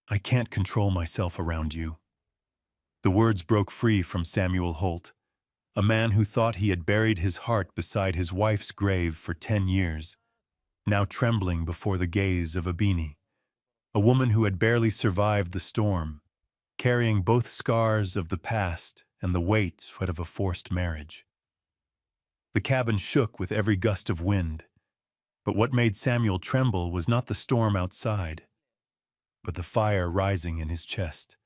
I can't control myself around you. The words broke free from Samuel Holt, a man who thought he had buried his heart beside his wife's grave for 10 years, now trembling before the gaze of Abini, a woman who had barely survived the storm, carrying both scars of the past and the weight of a forced marriage. The cabin shook with every gust of wind, but what made Samuel tremble was not the storm outside, but the fire rising in his chest.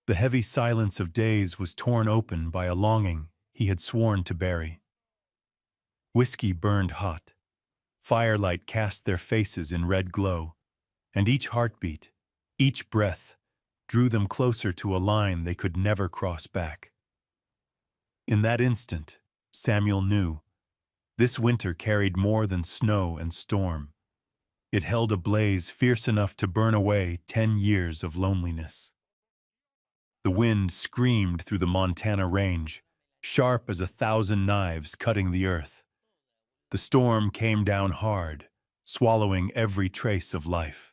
The heavy silence of days was torn open by a longing he had sworn to bury. Whiskey burned hot. Firelight cast their faces in red glow, and each heartbeat, each breath, drew them closer to a line they could never cross back. In that instant, Samuel knew this winter carried more than snow and storm. It held a blaze fierce enough to burn away 10 years of loneliness. The wind screamed through the Montana range, sharp as 1,000 knives cutting the earth. The storm came down hard, swallowing every trace of life.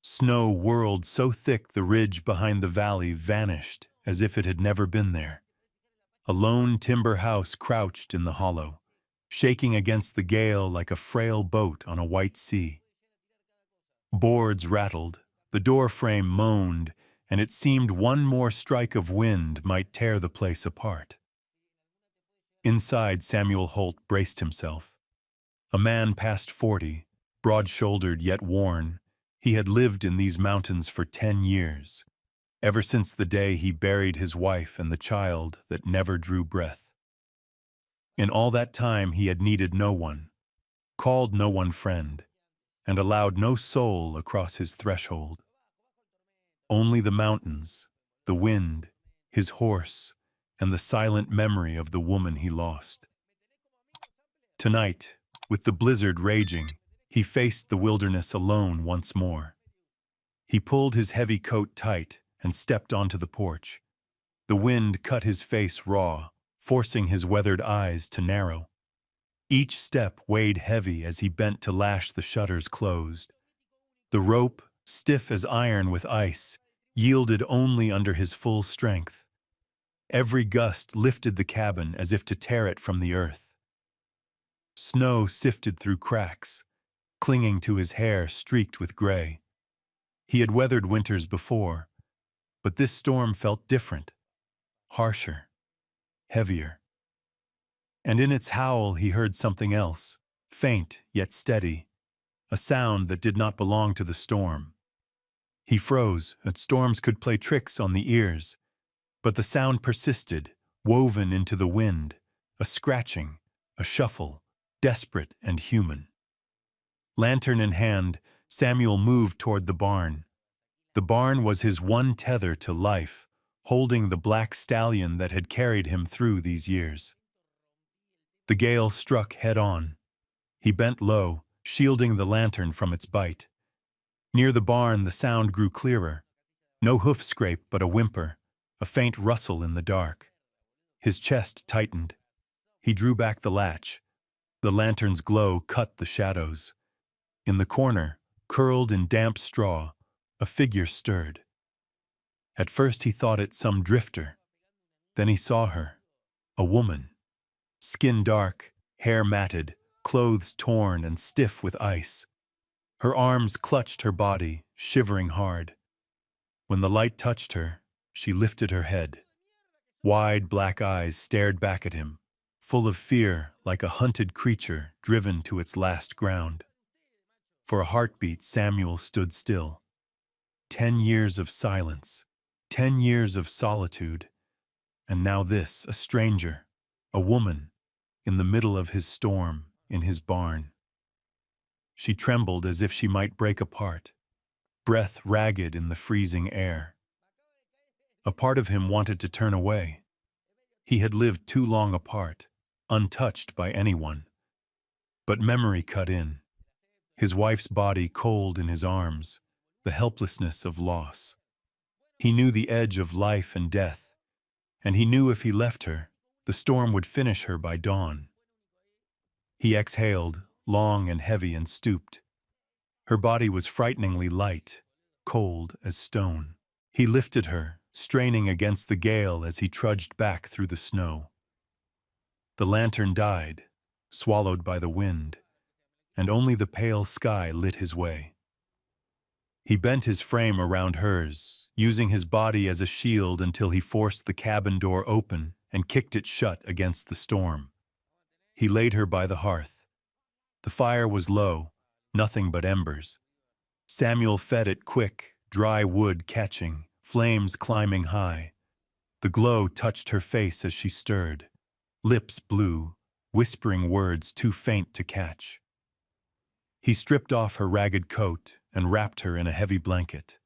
Snow whirled so thick the ridge behind the valley vanished as if it had never been there. A lone timber house crouched in the hollow, shaking against the gale like a frail boat on a white sea. Boards rattled, the door frame moaned, and it seemed one more strike of wind might tear the place apart. Inside, Samuel Holt braced himself. A man past 40, broad-shouldered yet worn, he had lived in these mountains for 10 years, ever since the day he buried his wife and the child that never drew breath. In all that time he had needed no one, called no one friend, and allowed no soul across his threshold. Only the mountains, the wind, his horse, and the silent memory of the woman he lost. Tonight, with the blizzard raging, he faced the wilderness alone once more. He pulled his heavy coat tight and stepped onto the porch. The wind cut his face raw, forcing his weathered eyes to narrow. Each step weighed heavy as he bent to lash the shutters closed. The rope, stiff as iron with ice, yielded only under his full strength. Every gust lifted the cabin as if to tear it from the earth. Snow sifted through cracks, clinging to his hair streaked with gray. He had weathered winters before, but this storm felt different, harsher, heavier. And in its howl he heard something else, faint yet steady, a sound that did not belong to the storm. He froze, and storms could play tricks on the ears, but the sound persisted, woven into the wind, a scratching, a shuffle, desperate and human. Lantern in hand, Samuel moved toward the barn. The barn was his one tether to life, holding the black stallion that had carried him through these years. The gale struck head-on. He bent low, shielding the lantern from its bite. Near the barn, the sound grew clearer. No hoof scrape, but a whimper, a faint rustle in the dark. His chest tightened. He drew back the latch. The lantern's glow cut the shadows. In the corner, curled in damp straw, a figure stirred. At first he thought it some drifter. Then he saw her, a woman. Skin dark, hair matted, clothes torn and stiff with ice. Her arms clutched her body, shivering hard. When the light touched her, she lifted her head. Wide black eyes stared back at him, full of fear like a hunted creature driven to its last ground. For a heartbeat, Samuel stood still. 10 years of silence, 10 years of solitude, and now this, a stranger, a woman, in the middle of his storm, in his barn. She trembled as if she might break apart, breath ragged in the freezing air. A part of him wanted to turn away. He had lived too long apart, untouched by anyone. But memory cut in. His wife's body cold in his arms, the helplessness of loss. He knew the edge of life and death, and he knew if he left her, the storm would finish her by dawn. He exhaled, long and heavy, and stooped. Her body was frighteningly light, cold as stone. He lifted her, straining against the gale as he trudged back through the snow. The lantern died, swallowed by the wind, and only the pale sky lit his way. He bent his frame around hers, using his body as a shield until he forced the cabin door open and kicked it shut against the storm. He laid her by the hearth. The fire was low, nothing but embers. Samuel fed it quick, dry wood catching, flames climbing high. The glow touched her face as she stirred. Lips blue, whispering words too faint to catch. He stripped off her ragged coat and wrapped her in a heavy blanket.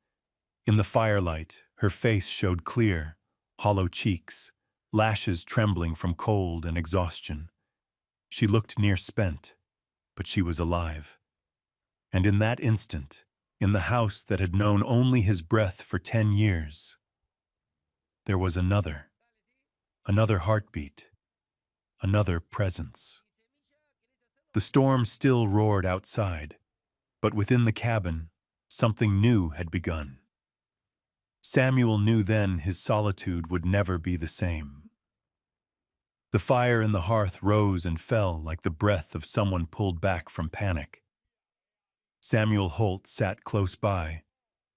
In the firelight, her face showed clear, hollow cheeks, lashes trembling from cold and exhaustion. She looked near spent, but she was alive. And in that instant, in the house that had known only his breath for 10 years, there was another heartbeat, another presence. The storm still roared outside, but within the cabin, something new had begun. Samuel knew then his solitude would never be the same. The fire in the hearth rose and fell like the breath of someone pulled back from panic. Samuel Holt sat close by,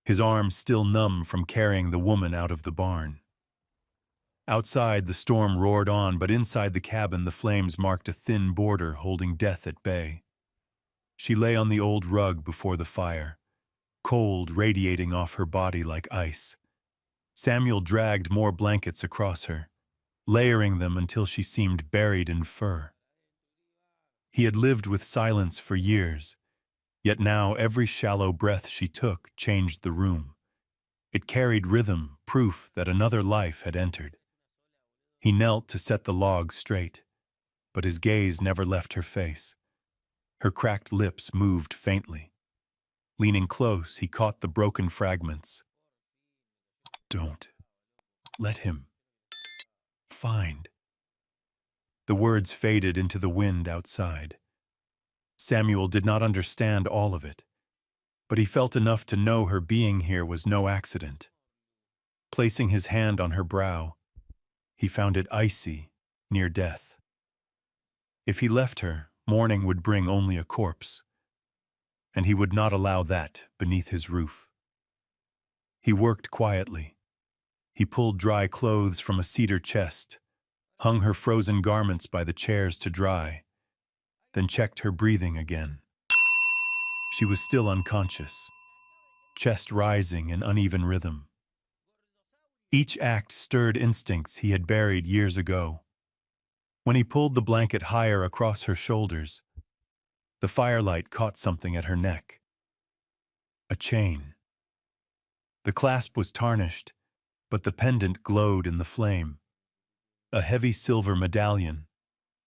his arms still numb from carrying the woman out of the barn. Outside, the storm roared on, but inside the cabin the flames marked a thin border holding death at bay. She lay on the old rug before the fire, cold radiating off her body like ice. Samuel dragged more blankets across her, layering them until she seemed buried in fur. He had lived with silence for years, yet now every shallow breath she took changed the room. It carried rhythm, proof that another life had entered. He knelt to set the logs straight, but his gaze never left her face. Her cracked lips moved faintly. Leaning close, he caught the broken fragments. "Don't let him find." The words faded into the wind outside. Samuel did not understand all of it, but he felt enough to know her being here was no accident. Placing his hand on her brow, he found it icy, near death. If he left her, morning would bring only a corpse, and he would not allow that beneath his roof. He worked quietly. He pulled dry clothes from a cedar chest, hung her frozen garments by the chairs to dry, then checked her breathing again. She was still unconscious, chest rising in uneven rhythm. Each act stirred instincts he had buried years ago. When he pulled the blanket higher across her shoulders, the firelight caught something at her neck. A chain. The clasp was tarnished, but the pendant glowed in the flame. A heavy silver medallion,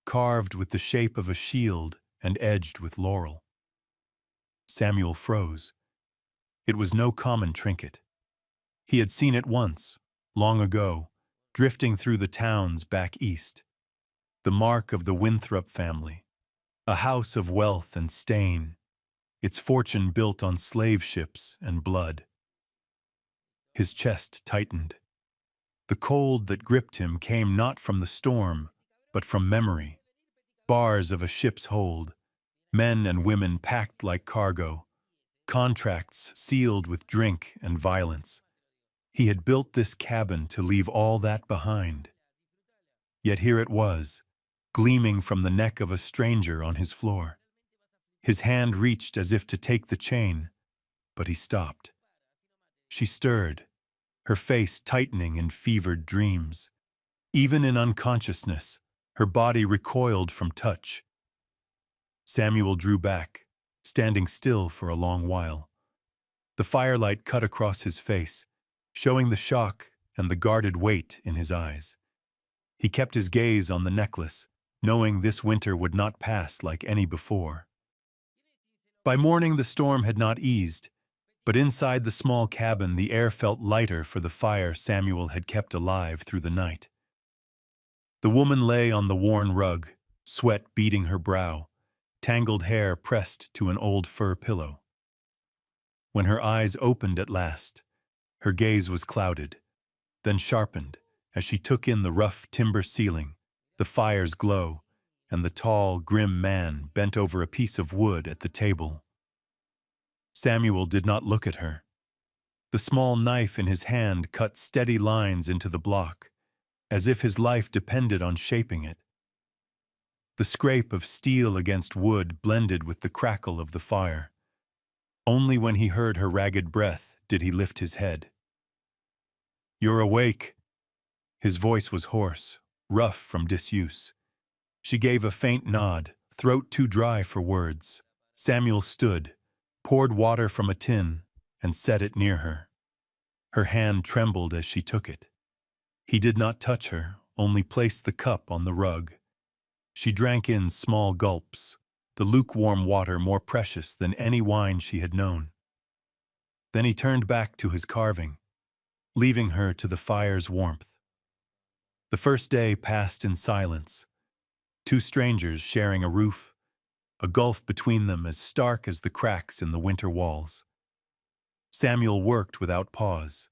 carved with the shape of a shield and edged with laurel. Samuel froze. It was no common trinket. He had seen it once, long ago, drifting through the towns back east. The mark of the Winthrop family, a house of wealth and stain, its fortune built on slave ships and blood. His chest tightened. The cold that gripped him came not from the storm, but from memory. Bars of a ship's hold, men and women packed like cargo, contracts sealed with drink and violence. He had built this cabin to leave all that behind. Yet here it was, gleaming from the neck of a stranger on his floor. His hand reached as if to take the chain, but he stopped. She stirred, her face tightening in fevered dreams. Even in unconsciousness, her body recoiled from touch. Samuel drew back, standing still for a long while. The firelight cut across his face, showing the shock and the guarded weight in his eyes. He kept his gaze on the necklace, knowing this winter would not pass like any before. By morning the storm had not eased, but inside the small cabin the air felt lighter for the fire Samuel had kept alive through the night. The woman lay on the worn rug, sweat beading her brow, tangled hair pressed to an old fur pillow. When her eyes opened at last, her gaze was clouded, then sharpened as she took in the rough timber ceiling, the fire's glow, and the tall, grim man bent over a piece of wood at the table. Samuel did not look at her. The small knife in his hand cut steady lines into the block, as if his life depended on shaping it. The scrape of steel against wood blended with the crackle of the fire. Only when he heard her ragged breath did he lift his head. "You're awake." His voice was hoarse, rough from disuse. She gave a faint nod, throat too dry for words. Samuel stood, poured water from a tin, and set it near her. Her hand trembled as she took it. He did not touch her, only placed the cup on the rug. She drank in small gulps, the lukewarm water more precious than any wine she had known. Then he turned back to his carving, leaving her to the fire's warmth. The first day passed in silence. Two strangers sharing a roof, a gulf between them as stark as the cracks in the winter walls. Samuel worked without pause,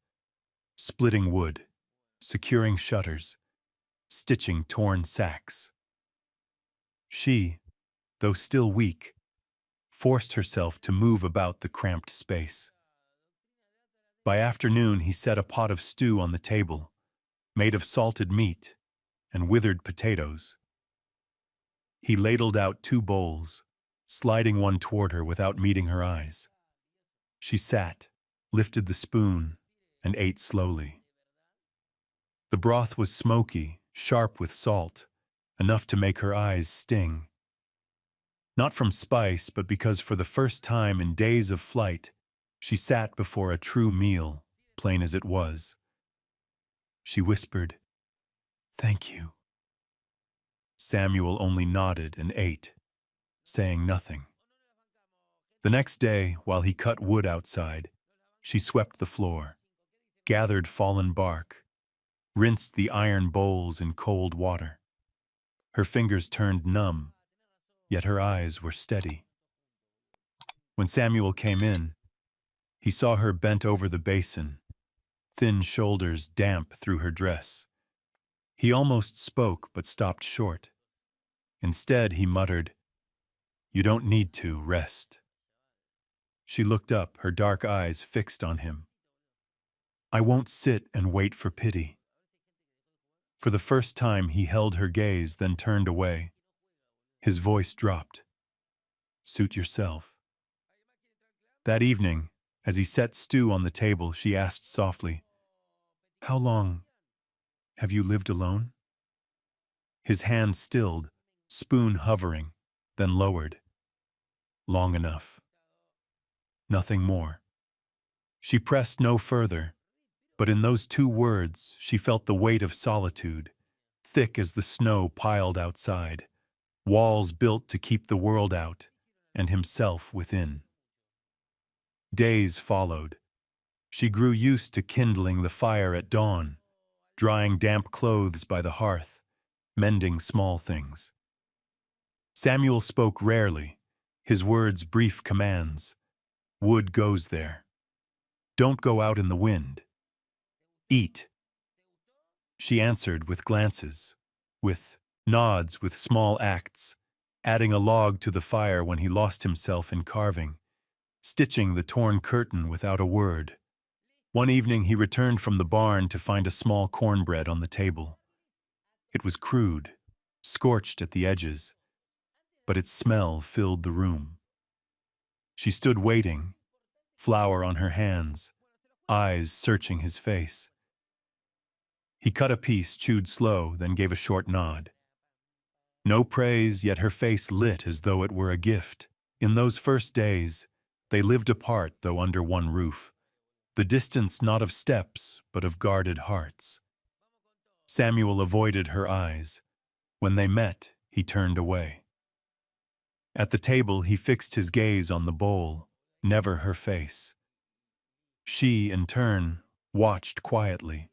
splitting wood, securing shutters, stitching torn sacks. She, though still weak, forced herself to move about the cramped space. By afternoon, he set a pot of stew on the table, made of salted meat and withered potatoes. He ladled out 2 bowls, sliding one toward her without meeting her eyes. She sat, lifted the spoon, and ate slowly. The broth was smoky, sharp with salt, enough to make her eyes sting. Not from spice, but because for the first time in days of flight, she sat before a true meal, plain as it was. She whispered, "Thank you." Samuel only nodded and ate, saying nothing. The next day, while he cut wood outside, she swept the floor, gathered fallen bark, rinsed the iron bowls in cold water. Her fingers turned numb, yet her eyes were steady. When Samuel came in, he saw her bent over the basin, thin shoulders damp through her dress. He almost spoke but stopped short. Instead, he muttered, "You don't need to rest." She looked up, her dark eyes fixed on him. "I won't sit and wait for pity." For the first time, he held her gaze, then turned away. His voice dropped. "Suit yourself." That evening, as he set stew on the table, she asked softly, "How long have you lived alone?" His hand stilled, spoon hovering, then lowered. "Long enough." Nothing more. She pressed no further, but in those 2 words she felt the weight of solitude, thick as the snow piled outside, walls built to keep the world out, and himself within. Days followed. She grew used to kindling the fire at dawn, drying damp clothes by the hearth, mending small things. Samuel spoke rarely, his words brief commands. "Wood goes there. Don't go out in the wind. Eat." She answered with glances, with nods, with small acts, adding a log to the fire when he lost himself in carving, stitching the torn curtain without a word. One evening he returned from the barn to find a small cornbread on the table. It was crude, scorched at the edges, but its smell filled the room. She stood waiting, flour on her hands, eyes searching his face. He cut a piece, chewed slow, then gave a short nod. No praise, yet her face lit as though it were a gift. In those first days, they lived apart though under one roof, the distance not of steps, but of guarded hearts. Samuel avoided her eyes. When they met, he turned away. At the table, he fixed his gaze on the bowl, never her face. She, in turn, watched quietly,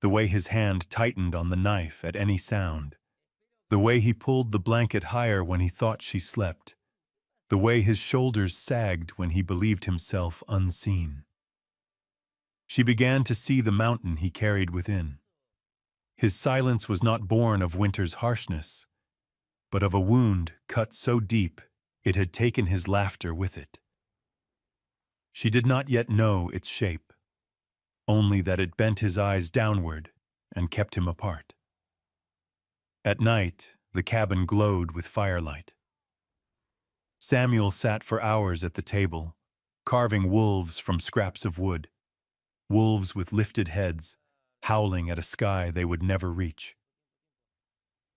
the way his hand tightened on the knife at any sound, the way he pulled the blanket higher when he thought she slept, the way his shoulders sagged when he believed himself unseen. She began to see the mountain he carried within. His silence was not born of winter's harshness, but of a wound cut so deep it had taken his laughter with it. She did not yet know its shape, only that it bent his eyes downward and kept him apart. At night, the cabin glowed with firelight. Samuel sat for hours at the table, carving wolves from scraps of wood, wolves with lifted heads, howling at a sky they would never reach.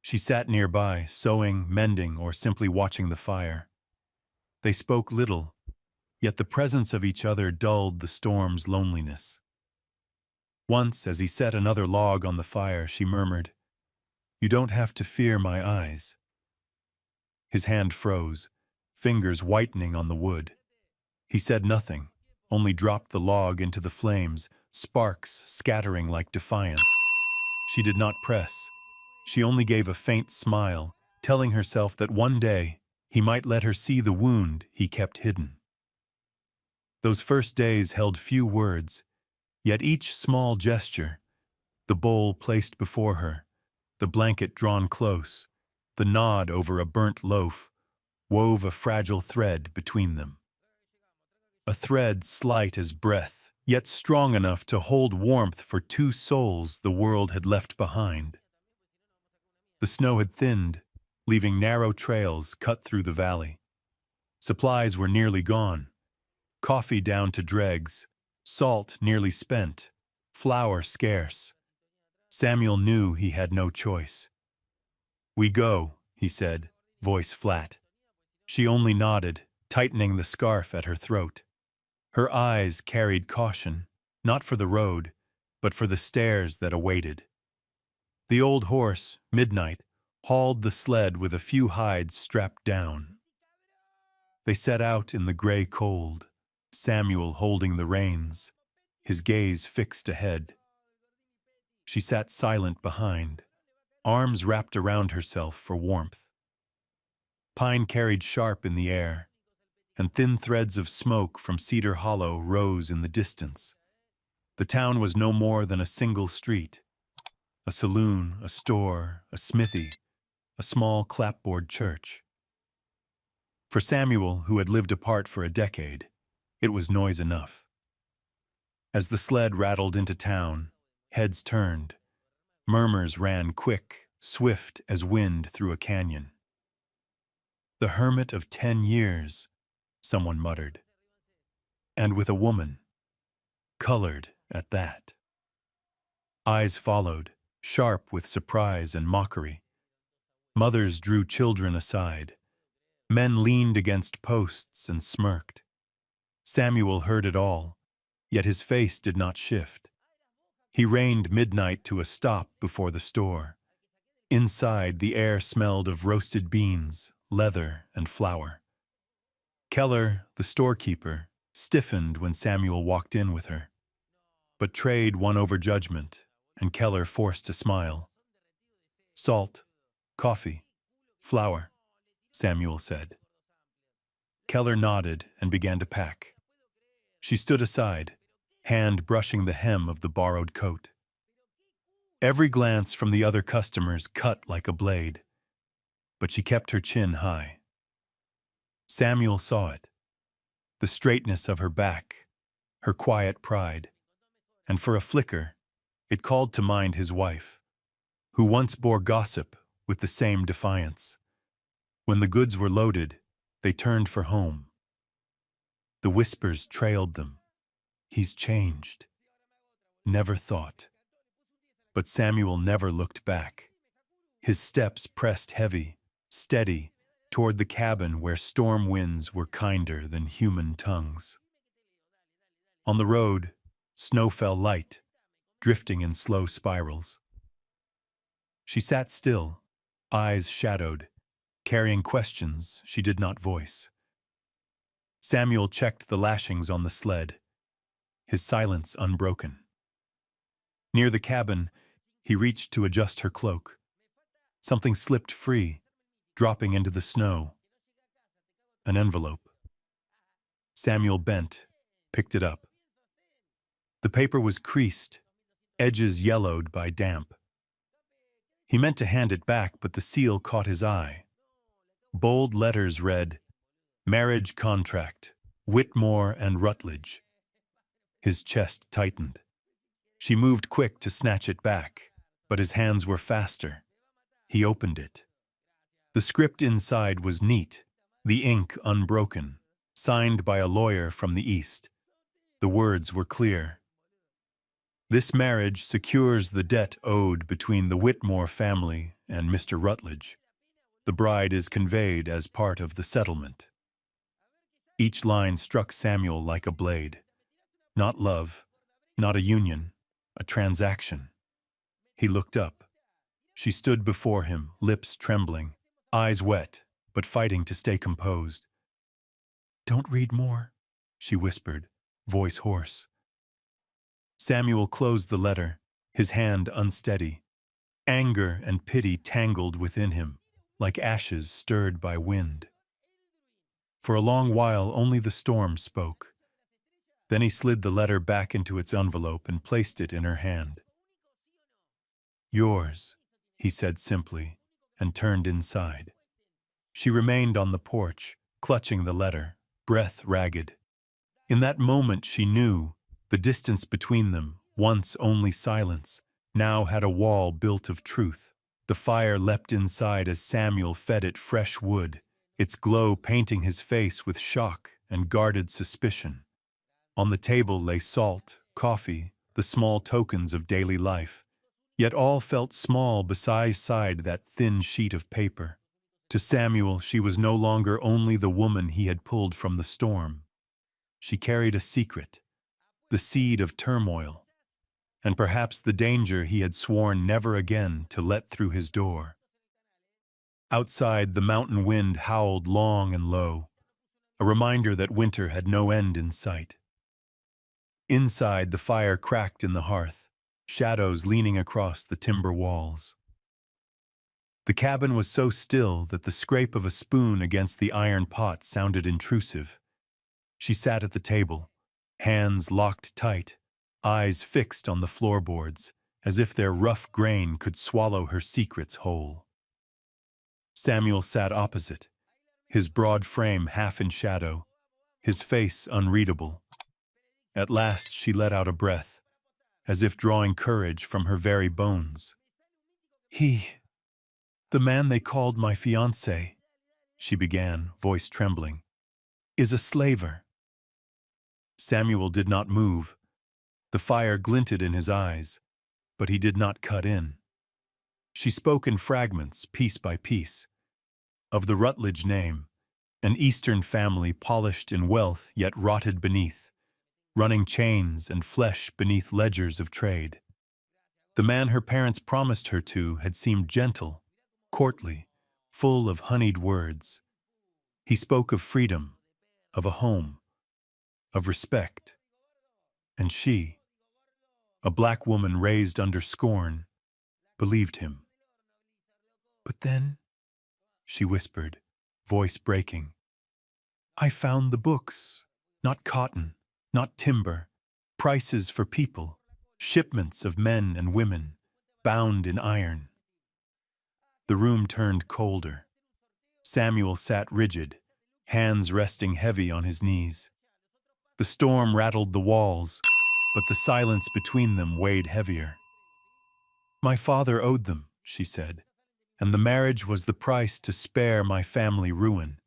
She sat nearby, sewing, mending, or simply watching the fire. They spoke little, yet the presence of each other dulled the storm's loneliness. Once, as he set another log on the fire, she murmured, "You don't have to fear my eyes." His hand froze, fingers whitening on the wood. He said nothing, only dropped the log into the flames, sparks scattering like defiance. She did not press. She only gave a faint smile, telling herself that one day he might let her see the wound he kept hidden. Those first days held few words, yet each small gesture, the bowl placed before her, the blanket drawn close, the nod over a burnt loaf, wove a fragile thread between them. A thread slight as breath, yet strong enough to hold warmth for two souls the world had left behind. The snow had thinned, leaving narrow trails cut through the valley. Supplies were nearly gone, coffee down to dregs, salt nearly spent, flour scarce. Samuel knew he had no choice. "We go," he said, voice flat. She only nodded, tightening the scarf at her throat. Her eyes carried caution, not for the road, but for the stairs that awaited. The old horse, Midnight, hauled the sled with a few hides strapped down. They set out in the gray cold, Samuel holding the reins, his gaze fixed ahead. She sat silent behind, arms wrapped around herself for warmth. Pine carried sharp in the air, and thin threads of smoke from Cedar Hollow rose in the distance. The town was no more than a single street. A saloon, a store, a smithy, a small clapboard church. For Samuel, who had lived apart for a decade, it was noise enough. As the sled rattled into town, heads turned, murmurs ran quick, swift as wind through a canyon. "The hermit of 10 years," someone muttered. "And with a woman. Colored at that." Eyes followed, sharp with surprise and mockery. Mothers drew children aside. Men leaned against posts and smirked. Samuel heard it all, yet his face did not shift. He reined Midnight to a stop before the store. Inside, the air smelled of roasted beans, leather, and flour. Keller, the storekeeper, stiffened when Samuel walked in with her. But trade won over judgment, and Keller forced a smile. "Salt, coffee, flour," Samuel said. Keller nodded and began to pack. She stood aside, hand brushing the hem of the borrowed coat. Every glance from the other customers cut like a blade, but she kept her chin high. Samuel saw it, the straightness of her back, her quiet pride, and for a flicker, it called to mind his wife, who once bore gossip with the same defiance. When the goods were loaded, they turned for home. The whispers trailed them. "He's changed." Never thought. But Samuel never looked back. His steps pressed heavy, steady, toward the cabin where storm winds were kinder than human tongues. On the road, snow fell light, drifting in slow spirals. She sat still, eyes shadowed, carrying questions she did not voice. Samuel checked the lashings on the sled, his silence unbroken. Near the cabin, he reached to adjust her cloak. Something slipped free, dropping into the snow. An envelope. Samuel bent, picked it up. The paper was creased, edges yellowed by damp. He meant to hand it back, but the seal caught his eye. Bold letters read, "Marriage Contract, Whitmore and Rutledge." His chest tightened. She moved quick to snatch it back, but his hands were faster. He opened it. The script inside was neat, the ink unbroken, signed by a lawyer from the East. The words were clear. "This marriage secures the debt owed between the Whitmore family and Mr. Rutledge. The bride is conveyed as part of the settlement." Each line struck Samuel like a blade. Not love, not a union, a transaction. He looked up. She stood before him, lips trembling, eyes wet, but fighting to stay composed. "Don't read more," she whispered, voice hoarse. Samuel closed the letter, his hand unsteady. Anger and pity tangled within him, like ashes stirred by wind. For a long while, only the storm spoke. Then he slid the letter back into its envelope and placed it in her hand. "Yours," he said simply, and turned inside. She remained on the porch, clutching the letter, breath ragged. In that moment she knew the distance between them, once only silence, now had a wall built of truth. The fire leapt inside as Samuel fed it fresh wood, its glow painting his face with shock and guarded suspicion. On the table lay salt, coffee, the small tokens of daily life. Yet all felt small beside that thin sheet of paper. To Samuel, she was no longer only the woman he had pulled from the storm. She carried a secret, the seed of turmoil, and perhaps the danger he had sworn never again to let through his door. Outside, the mountain wind howled long and low, a reminder that winter had no end in sight. Inside, the fire cracked in the hearth, shadows leaning across the timber walls. The cabin was so still that the scrape of a spoon against the iron pot sounded intrusive. She sat at the table, hands locked tight, eyes fixed on the floorboards, as if their rough grain could swallow her secrets whole. Samuel sat opposite, his broad frame half in shadow, his face unreadable. At last she let out a breath, as if drawing courage from her very bones. The man they called my fiancé," she began, voice trembling, "is a slaver." Samuel did not move. The fire glinted in his eyes, but he did not cut in. She spoke in fragments, piece by piece. Of the Rutledge name, an Eastern family polished in wealth yet rotted beneath, running chains and flesh beneath ledgers of trade. The man her parents promised her to had seemed gentle, courtly, full of honeyed words. He spoke of freedom, of a home, of respect. And she, a black woman raised under scorn, believed him. "But then," she whispered, voice breaking, "I found the books, not cotton, not timber, prices for people, shipments of men and women, bound in iron." The room turned colder. Samuel sat rigid, hands resting heavy on his knees. The storm rattled the walls, but the silence between them weighed heavier. "My father owed them," she said, "and the marriage was the price to spare my family ruin.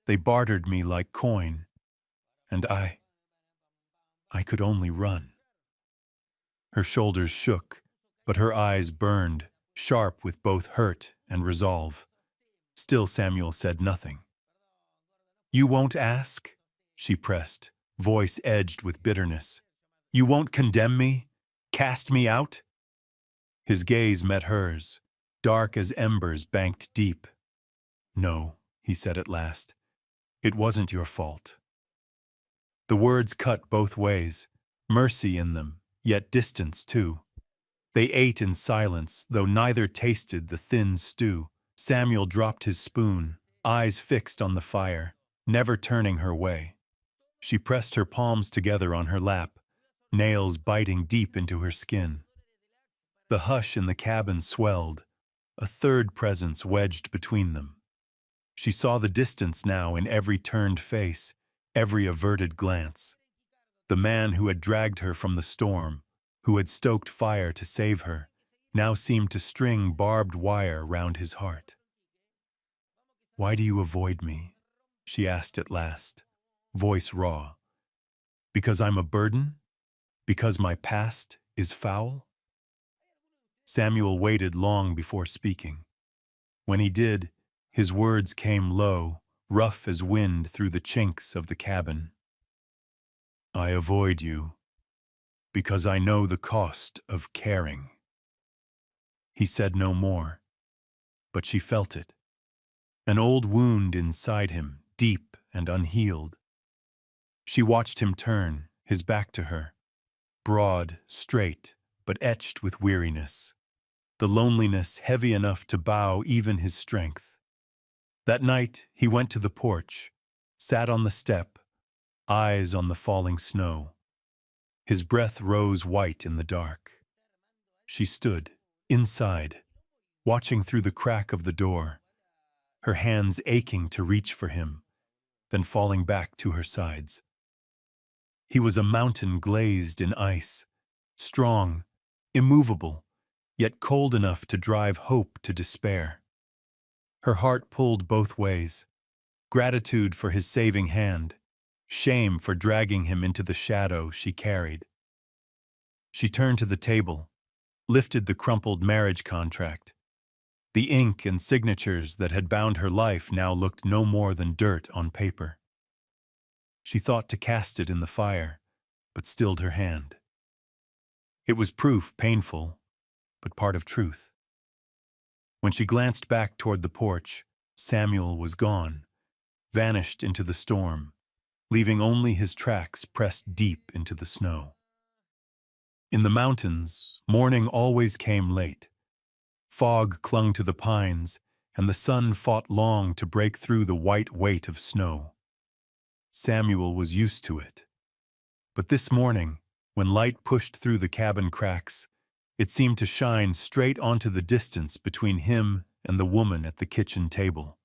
They bartered me like coin, and I could only run." Her shoulders shook, but her eyes burned, sharp with both hurt and resolve. Still Samuel said nothing. "You won't ask?" she pressed, voice edged with bitterness. "You won't condemn me? Cast me out?" His gaze met hers, dark as embers banked deep. "No," he said at last. "It wasn't your fault." The words cut both ways, mercy in them, yet distance too. They ate in silence, though neither tasted the thin stew. Samuel dropped his spoon, eyes fixed on the fire. never turning her way. She pressed her palms together on her lap, nails biting deep into her skin. The hush in the cabin swelled, a third presence wedged between them. She saw the distance now in every turned face, every averted glance. The man who had dragged her from the storm, who had stoked fire to save her, now seemed to string barbed wire round his heart. "Why do you avoid me?" she asked at last, voice raw. "Because I'm a burden? Because my past is foul?" Samuel waited long before speaking. When he did, his words came low, rough as wind through the chinks of the cabin. "I avoid you because I know the cost of caring." He said no more, but she felt it. An old wound inside him, deep and unhealed. She watched him turn, his back to her, broad, straight, but etched with weariness. The loneliness heavy enough to bow even his strength. That night, he went to the porch, sat on the step, eyes on the falling snow. His breath rose white in the dark. She stood, inside, watching through the crack of the door, her hands aching to reach for him, then falling back to her sides. He was a mountain glazed in ice, strong, immovable, yet cold enough to drive hope to despair. Her heart pulled both ways, gratitude for his saving hand, shame for dragging him into the shadow she carried. She turned to the table, lifted the crumpled marriage contract. The ink and signatures that had bound her life now looked no more than dirt on paper. She thought to cast it in the fire, but stilled her hand. It was proof painful, but part of truth. When she glanced back toward the porch, Samuel was gone, vanished into the storm, leaving only his tracks pressed deep into the snow. In the mountains, morning always came late. Fog clung to the pines, and the sun fought long to break through the white weight of snow. Samuel was used to it. But this morning, when light pushed through the cabin cracks, it seemed to shine straight onto the distance between him and the woman at the kitchen table.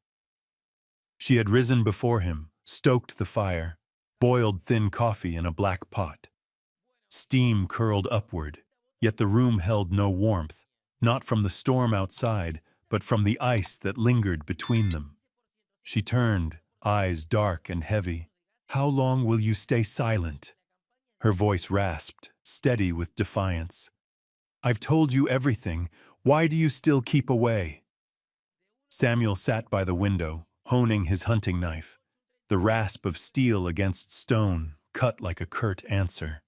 She had risen before him, stoked the fire, boiled thin coffee in a black pot. Steam curled upward, yet the room held no warmth, not from the storm outside, but from the ice that lingered between them. She turned, eyes dark and heavy. "How long will you stay silent?" Her voice rasped, steady with defiance. "I've told you everything. Why do you still keep away?" Samuel sat by the window, honing his hunting knife. The rasp of steel against stone cut like a curt answer.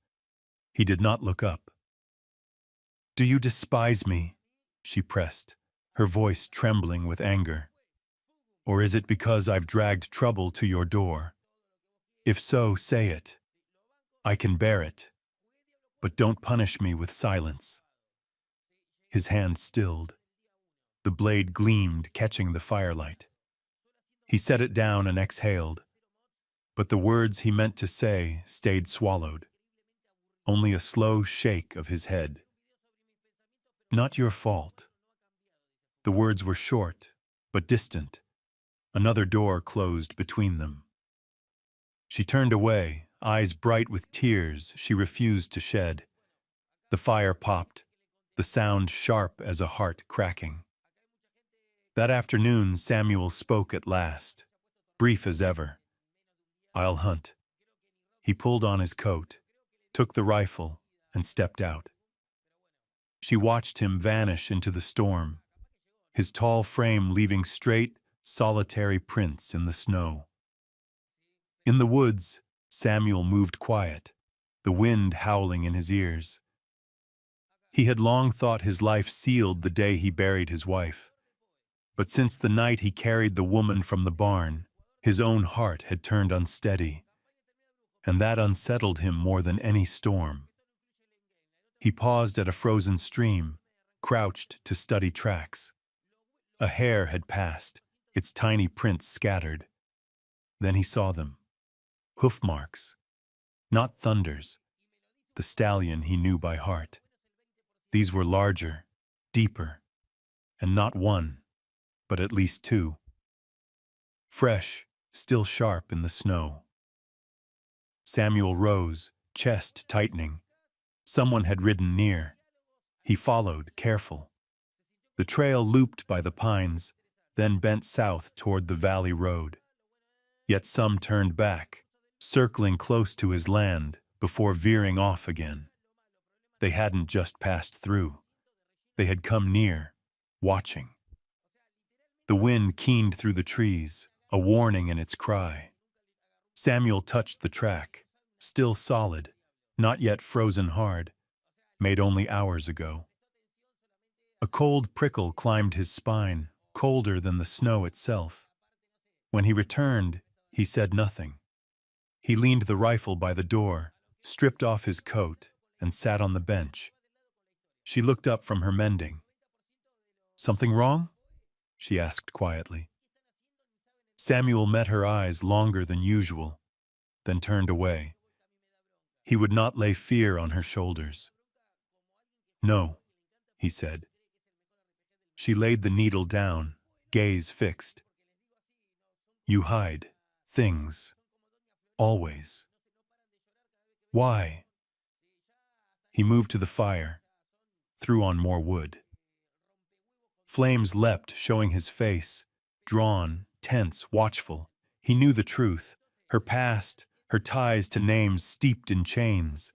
He did not look up. "Do you despise me?" she pressed, her voice trembling with anger. "Or is it because I've dragged trouble to your door? If so, say it. I can bear it. But don't punish me with silence." His hand stilled. The blade gleamed, catching the firelight. He set it down and exhaled. But the words he meant to say stayed swallowed. Only a slow shake of his head. "Not your fault." The words were short, but distant. Another door closed between them. She turned away, eyes bright with tears she refused to shed. The fire popped, the sound sharp as a heart cracking. That afternoon, Samuel spoke at last, brief as ever. "I'll hunt." He pulled on his coat, took the rifle, and stepped out. She watched him vanish into the storm, his tall frame leaving straight, solitary prints in the snow. In the woods, Samuel moved quiet, the wind howling in his ears. He had long thought his life sealed the day he buried his wife. But since the night he carried the woman from the barn, his own heart had turned unsteady, and that unsettled him more than any storm. He paused at a frozen stream, crouched to study tracks. A hare had passed, its tiny prints scattered. Then he saw them. Hoof marks, not Thunder's, the stallion he knew by heart. These were larger, deeper, and not one, but at least two. Fresh, still sharp in the snow. Samuel rose, chest tightening. Someone had ridden near. He followed, careful. The trail looped by the pines, then bent south toward the valley road. Yet some turned back, circling close to his land before veering off again. They hadn't just passed through. They had come near, watching. The wind keened through the trees, a warning in its cry. Samuel touched the track, still solid, not yet frozen hard, made only hours ago. A cold prickle climbed his spine, colder than the snow itself. When he returned, he said nothing. He leaned the rifle by the door, stripped off his coat, and sat on the bench. She looked up from her mending. "Something wrong?" she asked quietly. Samuel met her eyes longer than usual, then turned away. He would not lay fear on her shoulders. "No," he said. She laid the needle down, gaze fixed. "You hide things. Always. Why?" He moved to the fire, threw on more wood. Flames leapt, showing his face, drawn, tense, watchful. He knew the truth. Her past, her ties to names steeped in chains,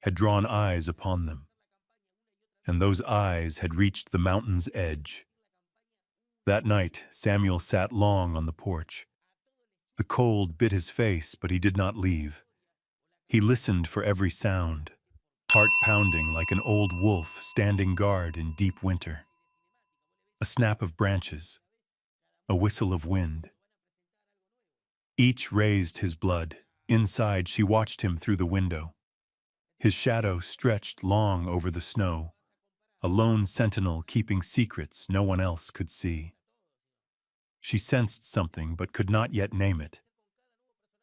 had drawn eyes upon them. And those eyes had reached the mountain's edge. That night, Samuel sat long on the porch. The cold bit his face, but he did not leave. He listened for every sound, heart pounding like an old wolf standing guard in deep winter. A snap of branches, a whistle of wind. Each raised his blood. Inside, she watched him through the window. His shadow stretched long over the snow, a lone sentinel keeping secrets no one else could see. She sensed something but could not yet name it.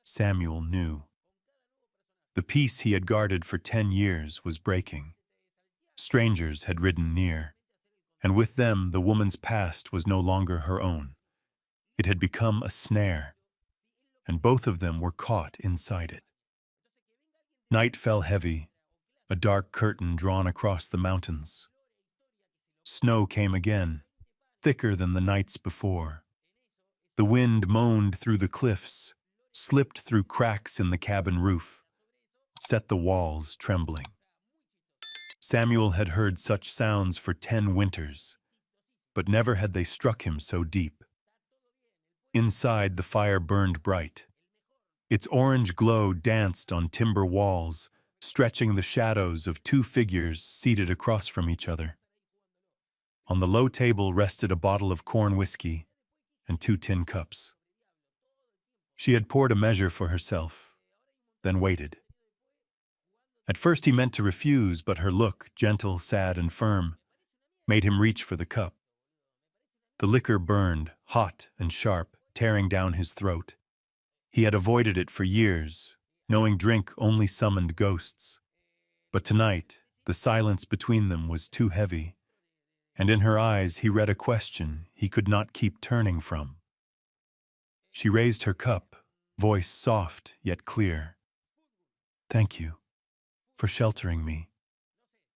Samuel knew. The peace he had guarded for 10 years was breaking. Strangers had ridden near, and with them the woman's past was no longer her own. It had become a snare, and both of them were caught inside it. Night fell heavy, a dark curtain drawn across the mountains. Snow came again, thicker than the nights before. The wind moaned through the cliffs, slipped through cracks in the cabin roof, set the walls trembling. Samuel had heard such sounds for 10 winters, but never had they struck him so deep. Inside, the fire burned bright. Its orange glow danced on timber walls, stretching the shadows of 2 figures seated across from each other. On the low table rested a bottle of corn whiskey and 2 tin cups. She had poured a measure for herself, then waited. At first he meant to refuse, but her look, gentle, sad, and firm, made him reach for the cup. The liquor burned, hot and sharp, tearing down his throat. He had avoided it for years, knowing drink only summoned ghosts. But tonight, the silence between them was too heavy, and in her eyes he read a question he could not keep turning from. She raised her cup, voice soft yet clear. "Thank you for sheltering me.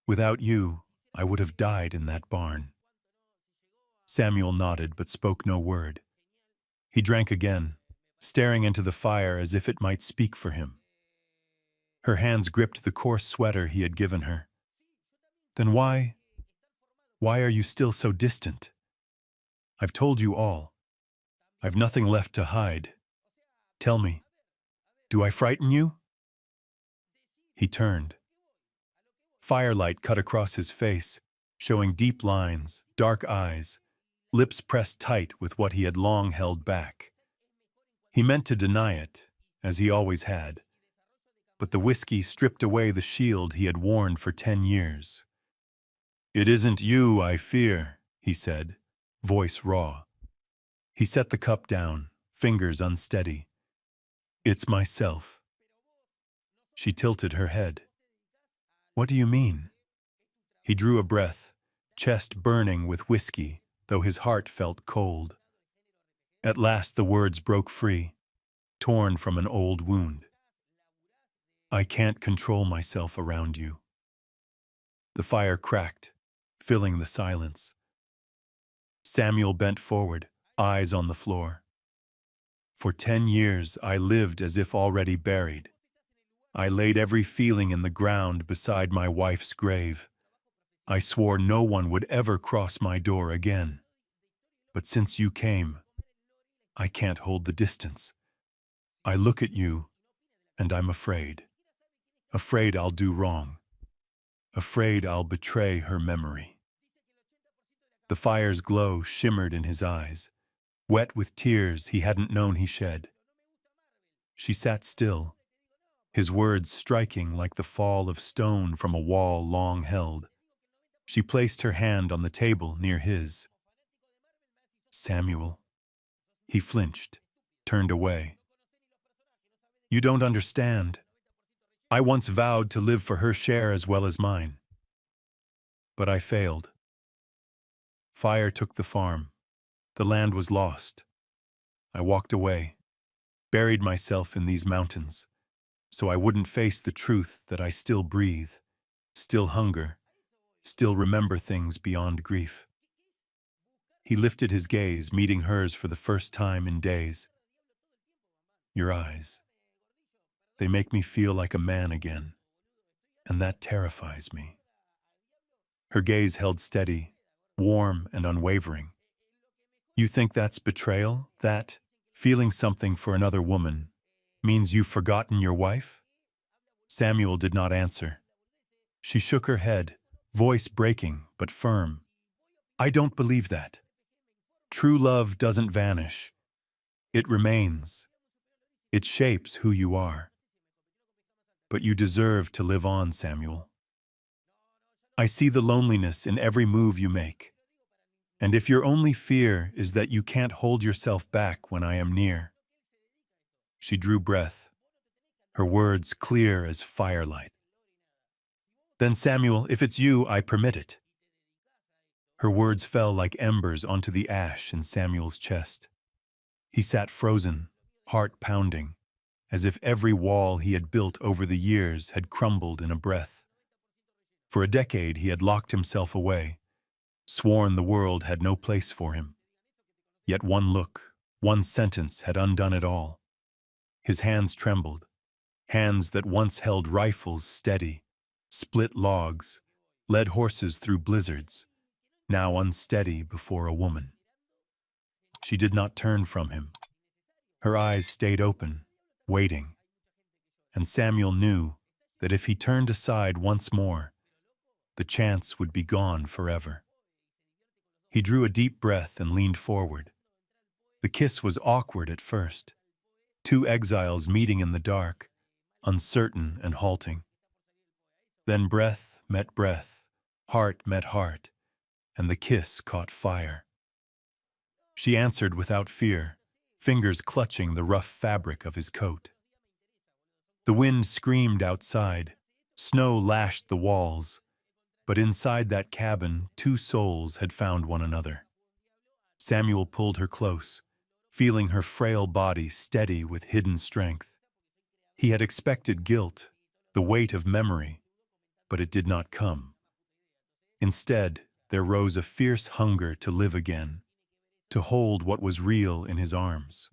Without you, I would have died in that barn." Samuel nodded but spoke no word. He drank again, staring into the fire as if it might speak for him. Her hands gripped the coarse sweater he had given her. "Then why are you still so distant? I've told you all. I've nothing left to hide. Tell me, do I frighten you?" He turned. Firelight cut across his face, showing deep lines, dark eyes, lips pressed tight with what he had long held back. He meant to deny it, as he always had, but the whiskey stripped away the shield he had worn for 10 years. "It isn't you I fear," he said, voice raw. He set the cup down, fingers unsteady. It's myself. She tilted her head. What do you mean? He drew a breath, chest burning with whiskey, though his heart felt cold. At last the words broke free, torn from an old wound. I can't control myself around you. The fire cracked, filling the silence. Samuel bent forward, eyes on the floor. For 10 years I lived as if already buried. I laid every feeling in the ground beside my wife's grave. I swore no one would ever cross my door again. But since you came, I can't hold the distance. I look at you, and I'm afraid. Afraid I'll do wrong. Afraid I'll betray her memory. The fire's glow shimmered in his eyes, wet with tears he hadn't known he shed. She sat still, his words striking like the fall of stone from a wall long held. She placed her hand on the table near his. Samuel. He flinched, turned away. You don't understand. I once vowed to live for her share as well as mine. But I failed. Fire took the farm. The land was lost. I walked away, buried myself in these mountains, so I wouldn't face the truth that I still breathe, still hunger, still remember things beyond grief. He lifted his gaze, meeting hers for the first time in days. Your eyes. They make me feel like a man again, and that terrifies me. Her gaze held steady, warm and unwavering. You think that's betrayal? That, feeling something for another woman, means you've forgotten your wife? Samuel did not answer. She shook her head, voice breaking but firm. I don't believe that. True love doesn't vanish. It remains. It shapes who you are. But you deserve to live on, Samuel. I see the loneliness in every move you make. And if your only fear is that you can't hold yourself back when I am near. She drew breath, her words clear as firelight. Then, Samuel, if it's you, I permit it. Her words fell like embers onto the ash in Samuel's chest. He sat frozen, heart pounding, as if every wall he had built over the years had crumbled in a breath. For a decade he had locked himself away, sworn the world had no place for him. Yet one look, one sentence had undone it all. His hands trembled, hands that once held rifles steady, split logs, led horses through blizzards, now unsteady before a woman. She did not turn from him. Her eyes stayed open, waiting. And Samuel knew that if he turned aside once more, the chance would be gone forever. He drew a deep breath and leaned forward. The kiss was awkward at first. Two exiles meeting in the dark, uncertain and halting. Then breath met breath, heart met heart, and the kiss caught fire. She answered without fear, fingers clutching the rough fabric of his coat. The wind screamed outside, snow lashed the walls, but inside that cabin, two souls had found one another. Samuel pulled her close, feeling her frail body steady with hidden strength. He had expected guilt, the weight of memory, but it did not come. Instead, there rose a fierce hunger to live again, to hold what was real in his arms.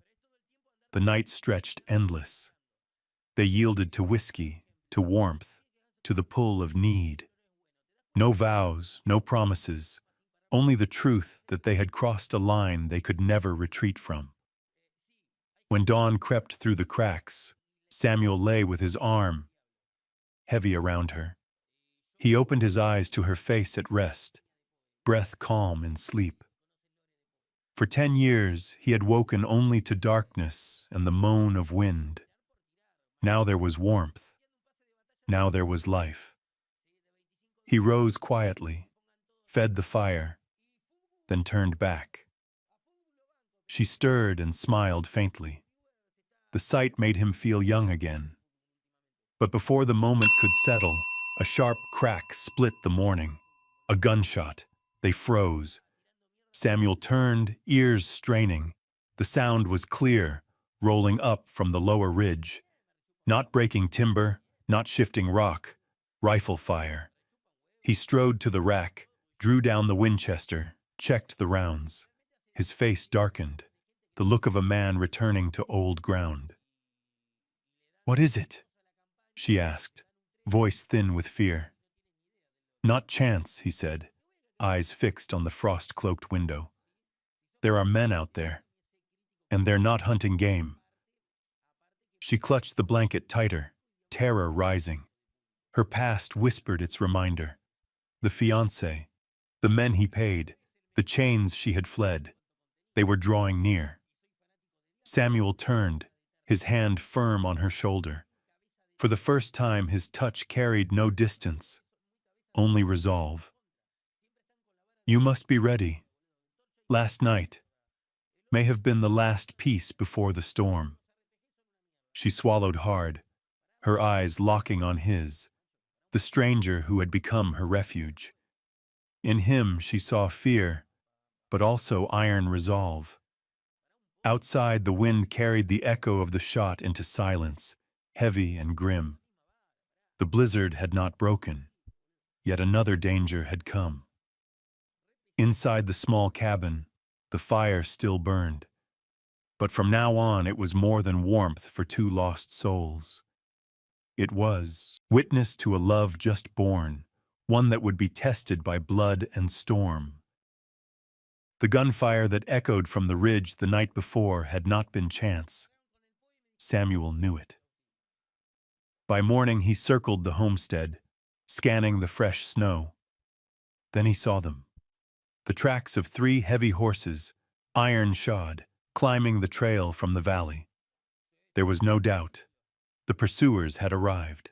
The night stretched endless. They yielded to whiskey, to warmth, to the pull of need. No vows, no promises, only the truth that they had crossed a line they could never retreat from. When dawn crept through the cracks, Samuel lay with his arm heavy around her. He opened his eyes to her face at rest, breath calm in sleep. For 10 years, he had woken only to darkness and the moan of wind. Now there was warmth. Now there was life. He rose quietly, fed the fire, then turned back. She stirred and smiled faintly. The sight made him feel young again. But before the moment could settle, a sharp crack split the morning. A gunshot. They froze. Samuel turned, ears straining. The sound was clear, rolling up from the lower ridge. Not breaking timber, not shifting rock. Rifle fire. He strode to the rack, drew down the Winchester, checked the rounds. His face darkened, the look of a man returning to old ground. "What is it?" she asked, voice thin with fear. "Not chance," he said, eyes fixed on the frost-cloaked window. "There are men out there, and they're not hunting game." She clutched the blanket tighter, terror rising. Her past whispered its reminder. The fiancé, the men he paid, the chains she had fled. They were drawing near. Samuel turned, his hand firm on her shoulder. For the first time, his touch carried no distance, only resolve. "You must be ready. Last night may have been the last peace before the storm." She swallowed hard, her eyes locking on his, the stranger who had become her refuge. In him she saw fear, but also iron resolve. Outside, the wind carried the echo of the shot into silence, heavy and grim. The blizzard had not broken, yet another danger had come. Inside the small cabin, the fire still burned. But from now on, it was more than warmth for two lost souls. It was witness to a love just born, one that would be tested by blood and storm. The gunfire that echoed from the ridge the night before had not been chance. Samuel knew it. By morning he circled the homestead, scanning the fresh snow. Then he saw them. The tracks of 3 heavy horses, iron-shod, climbing the trail from the valley. There was no doubt. The pursuers had arrived.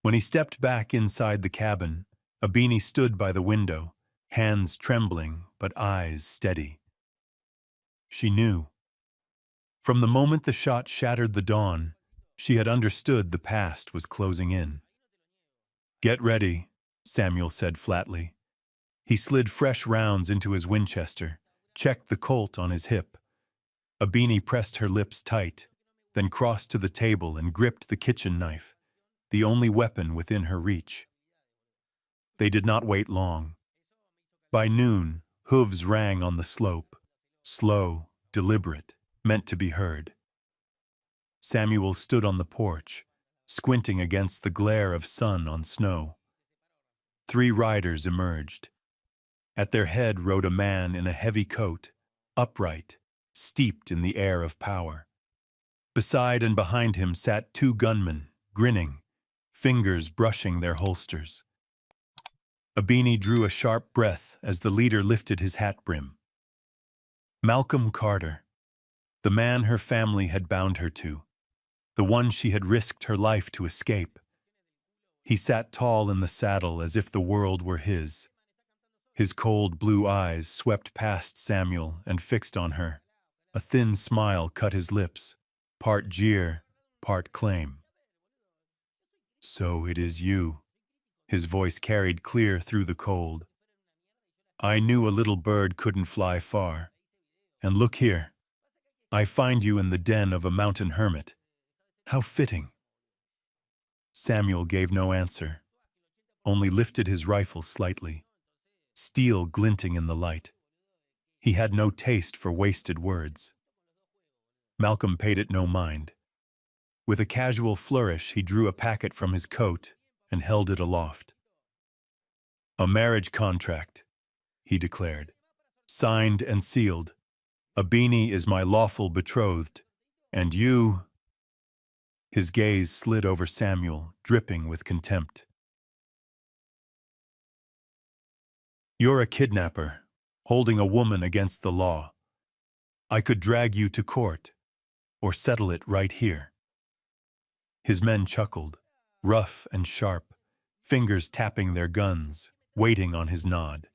When he stepped back inside the cabin, Abini stood by the window, hands trembling but eyes steady. She knew. From the moment the shot shattered the dawn, she had understood the past was closing in. "Get ready," Samuel said flatly. He slid fresh rounds into his Winchester, checked the Colt on his hip. Abini pressed her lips tight, then crossed to the table and gripped the kitchen knife, the only weapon within her reach. They did not wait long. By noon, hooves rang on the slope, slow, deliberate, meant to be heard. Samuel stood on the porch, squinting against the glare of sun on snow. 3 riders emerged. At their head rode a man in a heavy coat, upright, steeped in the air of power. Beside and behind him sat 2 gunmen, grinning, fingers brushing their holsters. Abini drew a sharp breath as the leader lifted his hat brim. Malcolm Carter, the man her family had bound her to, the one she had risked her life to escape. He sat tall in the saddle as if the world were his. His cold blue eyes swept past Samuel and fixed on her. A thin smile cut his lips, part jeer, part claim. "So it is you." His voice carried clear through the cold. "I knew a little bird couldn't fly far. And look here. I find you in the den of a mountain hermit. How fitting." Samuel gave no answer, only lifted his rifle slightly, steel glinting in the light. He had no taste for wasted words. Malcolm paid it no mind. With a casual flourish, he drew a packet from his coat and held it aloft. "A marriage contract," he declared. "Signed and sealed. Abini is my lawful betrothed, and you—" His gaze slid over Samuel, dripping with contempt. "You're a kidnapper, holding a woman against the law. I could drag you to court, or settle it right here." His men chuckled, rough and sharp, fingers tapping their guns, waiting on his nod.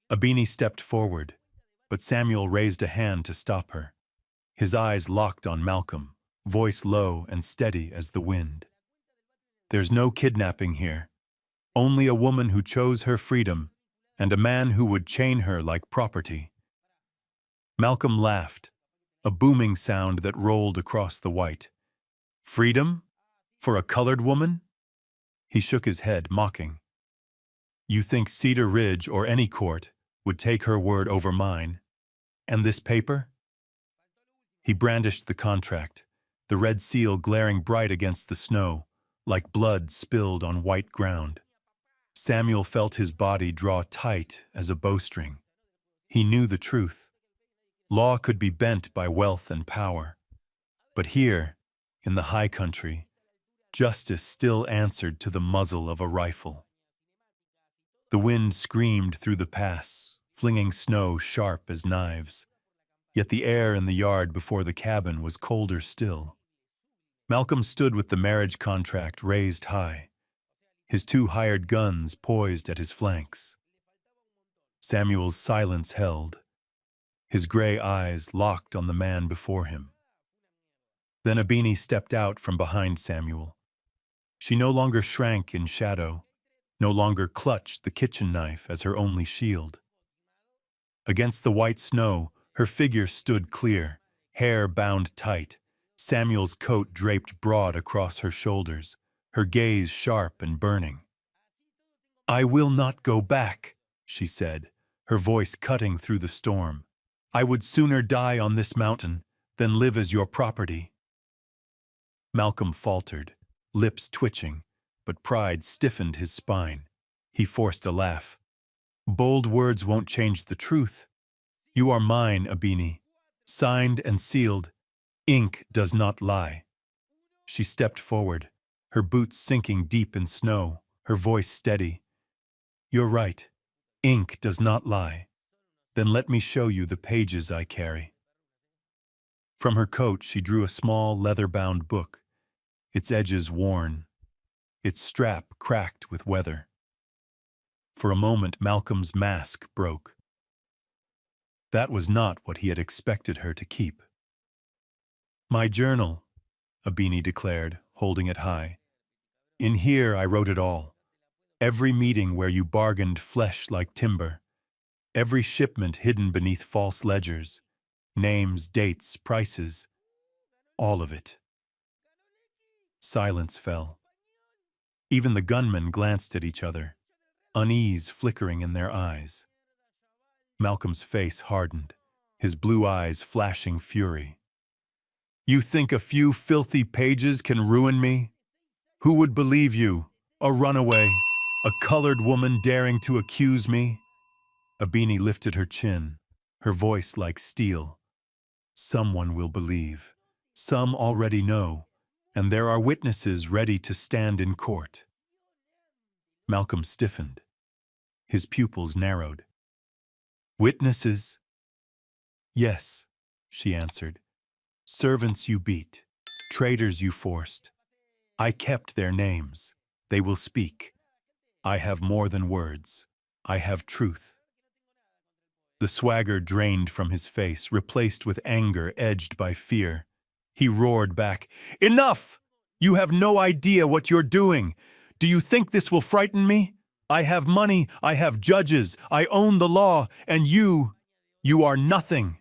Abini stepped forward, but Samuel raised a hand to stop her. His eyes locked on Malcolm, voice low and steady as the wind. There's no kidnapping here. Only a woman who chose her freedom and a man who would chain her like property. Malcolm laughed, a booming sound that rolled across the white. Freedom? For a colored woman? He shook his head, mocking. You think Cedar Ridge or any court would take her word over mine? And this paper? He brandished the contract, the red seal glaring bright against the snow, like blood spilled on white ground. Samuel felt his body draw tight as a bowstring. He knew the truth. Law could be bent by wealth and power. But here, in the high country, justice still answered to the muzzle of a rifle. The wind screamed through the pass, flinging snow sharp as knives. Yet the air in the yard before the cabin was colder still. Malcolm stood with the marriage contract raised high, his 2 hired guns poised at his flanks. Samuel's silence held, his gray eyes locked on the man before him. Then Abini stepped out from behind Samuel. She no longer shrank in shadow, no longer clutched the kitchen knife as her only shield. Against the white snow, her figure stood clear, hair bound tight, Samuel's coat draped broad across her shoulders, her gaze sharp and burning. I will not go back, she said, her voice cutting through the storm. I would sooner die on this mountain than live as your property. Malcolm faltered, lips twitching, but pride stiffened his spine. He forced a laugh. Bold words won't change the truth. You are mine, Abini, signed and sealed. Ink does not lie. She stepped forward, her boots sinking deep in snow, her voice steady. You're right. Ink does not lie. Then let me show you the pages I carry. From her coat she drew a small leather-bound book, its edges worn, its strap cracked with weather. For a moment Malcolm's mask broke. That was not what he had expected her to keep. My journal, Abini declared, holding it high. In here I wrote it all. Every meeting where you bargained flesh like timber. Every shipment hidden beneath false ledgers. Names, dates, prices. All of it. Silence fell. Even the gunmen glanced at each other, unease flickering in their eyes. Malcolm's face hardened, his blue eyes flashing fury. You think a few filthy pages can ruin me? Who would believe you? A runaway, a colored woman daring to accuse me? Abini lifted her chin, her voice like steel. Someone will believe. Some already know, and there are witnesses ready to stand in court. Malcolm stiffened. His pupils narrowed. Witnesses? Yes, she answered. Servants you beat, traitors you forced. I kept their names. They will speak. I have more than words. I have truth. The swagger drained from his face, replaced with anger edged by fear. He roared back, Enough! You have no idea what you're doing. Do you think this will frighten me? I have money, I have judges, I own the law, and you are nothing.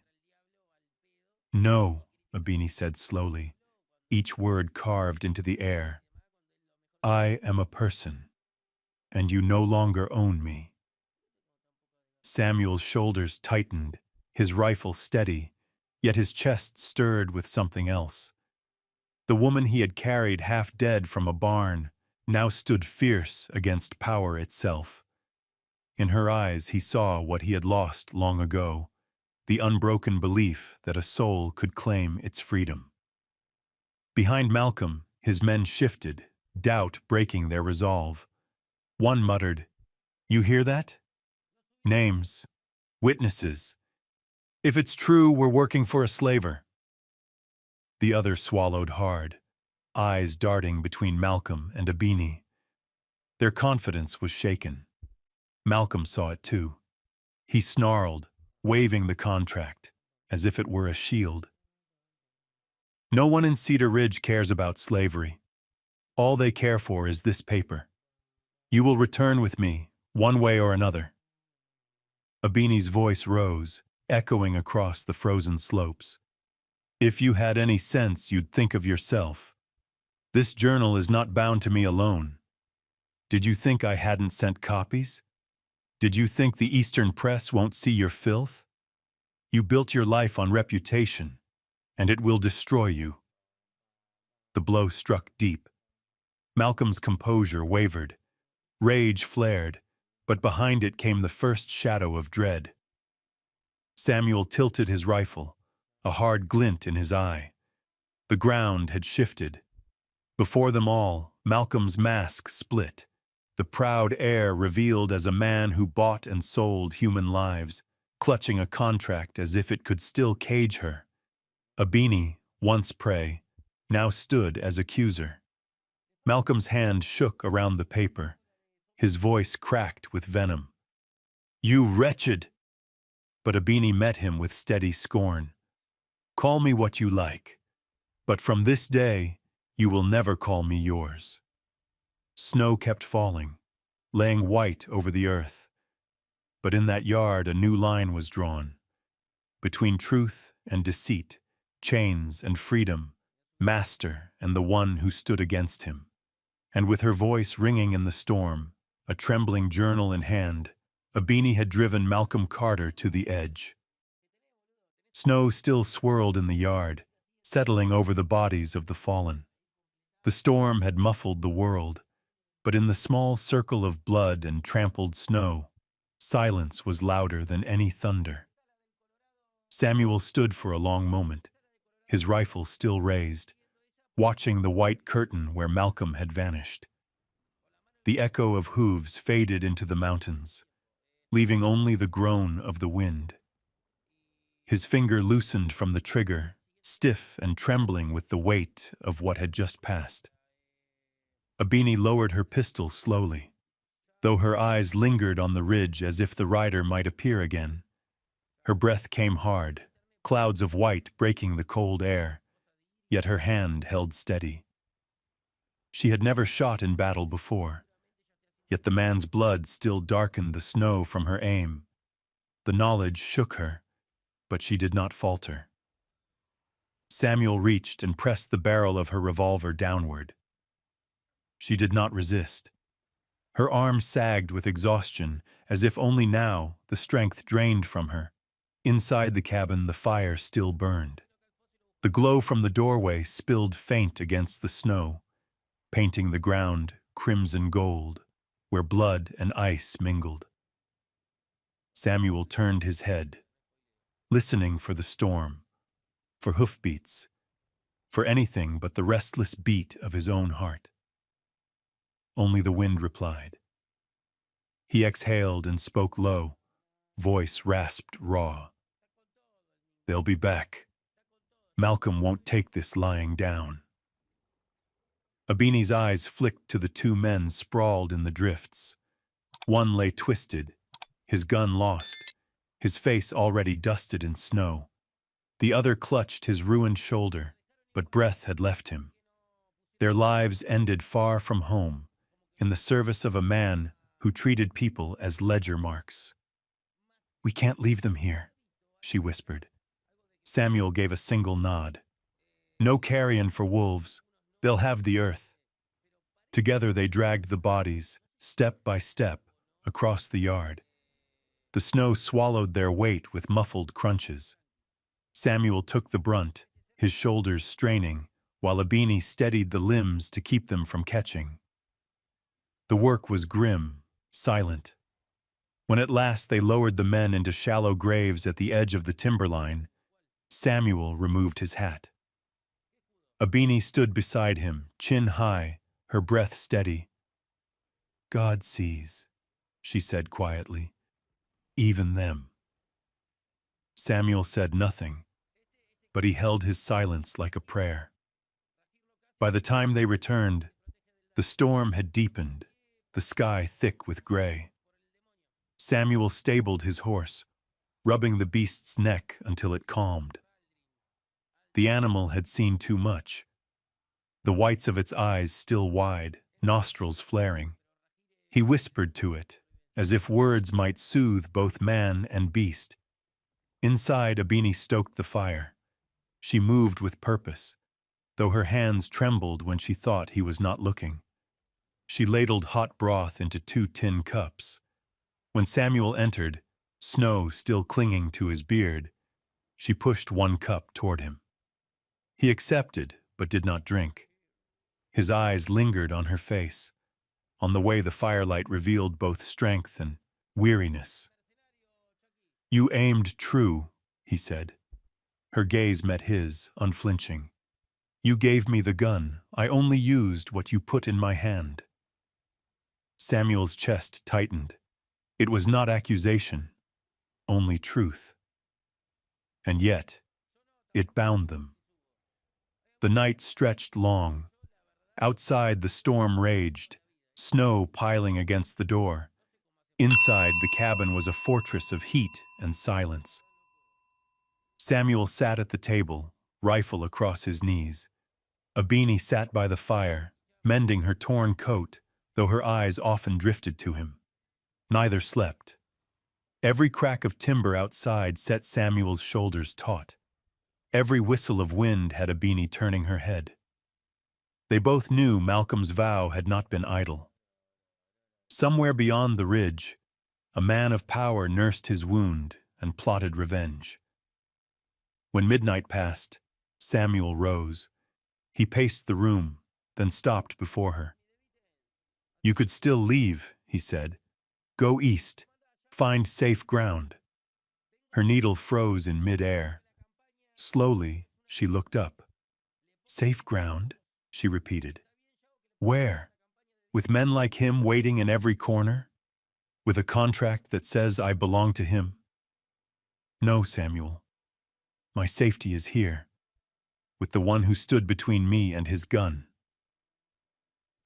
No, Abini said slowly, each word carved into the air. I am a person, and you no longer own me. Samuel's shoulders tightened, his rifle steady, yet his chest stirred with something else. The woman he had carried half dead from a barn now stood fierce against power itself. In her eyes he saw what he had lost long ago, the unbroken belief that a soul could claim its freedom. Behind Malcolm, his men shifted, doubt breaking their resolve. One muttered, You hear that? Names, witnesses. If it's true, we're working for a slaver. The other swallowed hard, eyes darting between Malcolm and Abini. Their confidence was shaken. Malcolm saw it too. He snarled, waving the contract, as if it were a shield. No one in Cedar Ridge cares about slavery. All they care for is this paper. You will return with me, one way or another. Abini's voice rose, echoing across the frozen slopes. If you had any sense, you'd think of yourself. This journal is not bound to me alone. Did you think I hadn't sent copies? Did you think the Eastern press won't see your filth? You built your life on reputation, and it will destroy you. The blow struck deep. Malcolm's composure wavered. Rage flared, but behind it came the first shadow of dread. Samuel tilted his rifle, a hard glint in his eye. The ground had shifted. Before them all, Malcolm's mask split, the proud air revealed as a man who bought and sold human lives, clutching a contract as if it could still cage her. Abini, once prey, now stood as accuser. Malcolm's hand shook around the paper. His voice cracked with venom. "You wretched!" But Abini met him with steady scorn. "Call me what you like, but from this day, you will never call me yours." Snow kept falling, laying white over the earth. But in that yard a new line was drawn. Between truth and deceit, chains and freedom, master and the one who stood against him. And with her voice ringing in the storm, a trembling journal in hand, Abini had driven Malcolm Carter to the edge. Snow still swirled in the yard, settling over the bodies of the fallen. The storm had muffled the world, but in the small circle of blood and trampled snow, silence was louder than any thunder. Samuel stood for a long moment, his rifle still raised, watching the white curtain where Malcolm had vanished. The echo of hooves faded into the mountains, leaving only the groan of the wind. His finger loosened from the trigger, stiff and trembling with the weight of what had just passed. Abini lowered her pistol slowly, though her eyes lingered on the ridge as if the rider might appear again. Her breath came hard, clouds of white breaking the cold air, yet her hand held steady. She had never shot in battle before, yet the man's blood still darkened the snow from her aim. The knowledge shook her, but she did not falter. Samuel reached and pressed the barrel of her revolver downward. She did not resist. Her arm sagged with exhaustion, as if only now the strength drained from her. Inside the cabin, the fire still burned. The glow from the doorway spilled faint against the snow, painting the ground crimson gold, where blood and ice mingled. Samuel turned his head, listening for the storm, for hoofbeats, for anything but the restless beat of his own heart. Only the wind replied. He exhaled and spoke low, voice rasped raw. "They'll be back. Malcolm won't take this lying down." Abini's eyes flicked to the two men sprawled in the drifts. One lay twisted, his gun lost, his face already dusted in snow. The other clutched his ruined shoulder, but breath had left him. Their lives ended far from home, in the service of a man who treated people as ledger marks. "We can't leave them here," she whispered. Samuel gave a single nod. "No carrion for wolves. They'll have the earth." Together they dragged the bodies, step by step, across the yard. The snow swallowed their weight with muffled crunches. Samuel took the brunt, his shoulders straining, while Abini steadied the limbs to keep them from catching. The work was grim, silent. When at last they lowered the men into shallow graves at the edge of the timberline, Samuel removed his hat. Abini stood beside him, chin high, her breath steady. "God sees," she said quietly, "even them." Samuel said nothing, but he held his silence like a prayer. By the time they returned, the storm had deepened, the sky thick with gray. Samuel stabled his horse, rubbing the beast's neck until it calmed. The animal had seen too much, the whites of its eyes still wide, nostrils flaring. He whispered to it, as if words might soothe both man and beast. Inside, Abini stoked the fire. She moved with purpose, though her hands trembled when she thought he was not looking. She ladled hot broth into 2 tin cups. When Samuel entered, snow still clinging to his beard, she pushed 1 cup toward him. He accepted, but did not drink. His eyes lingered on her face, on the way the firelight revealed both strength and weariness. "You aimed true," he said. Her gaze met his, unflinching. "You gave me the gun. I only used what you put in my hand." Samuel's chest tightened. It was not accusation, only truth. And yet, it bound them. The night stretched long. Outside, the storm raged, snow piling against the door. Inside, the cabin was a fortress of heat and silence. Samuel sat at the table, rifle across his knees. Abini sat by the fire, mending her torn coat, though her eyes often drifted to him. Neither slept. Every crack of timber outside set Samuel's shoulders taut. Every whistle of wind had Abini turning her head. They both knew Malcolm's vow had not been idle. Somewhere beyond the ridge, a man of power nursed his wound and plotted revenge. When midnight passed, Samuel rose. He paced the room, then stopped before her. "You could still leave," he said. "Go east. Find safe ground." Her needle froze in mid-air. Slowly, she looked up. "Safe ground?" she repeated. "Where? With men like him waiting in every corner? With a contract that says I belong to him?" "No, Samuel. My safety is here, with the one who stood between me and his gun."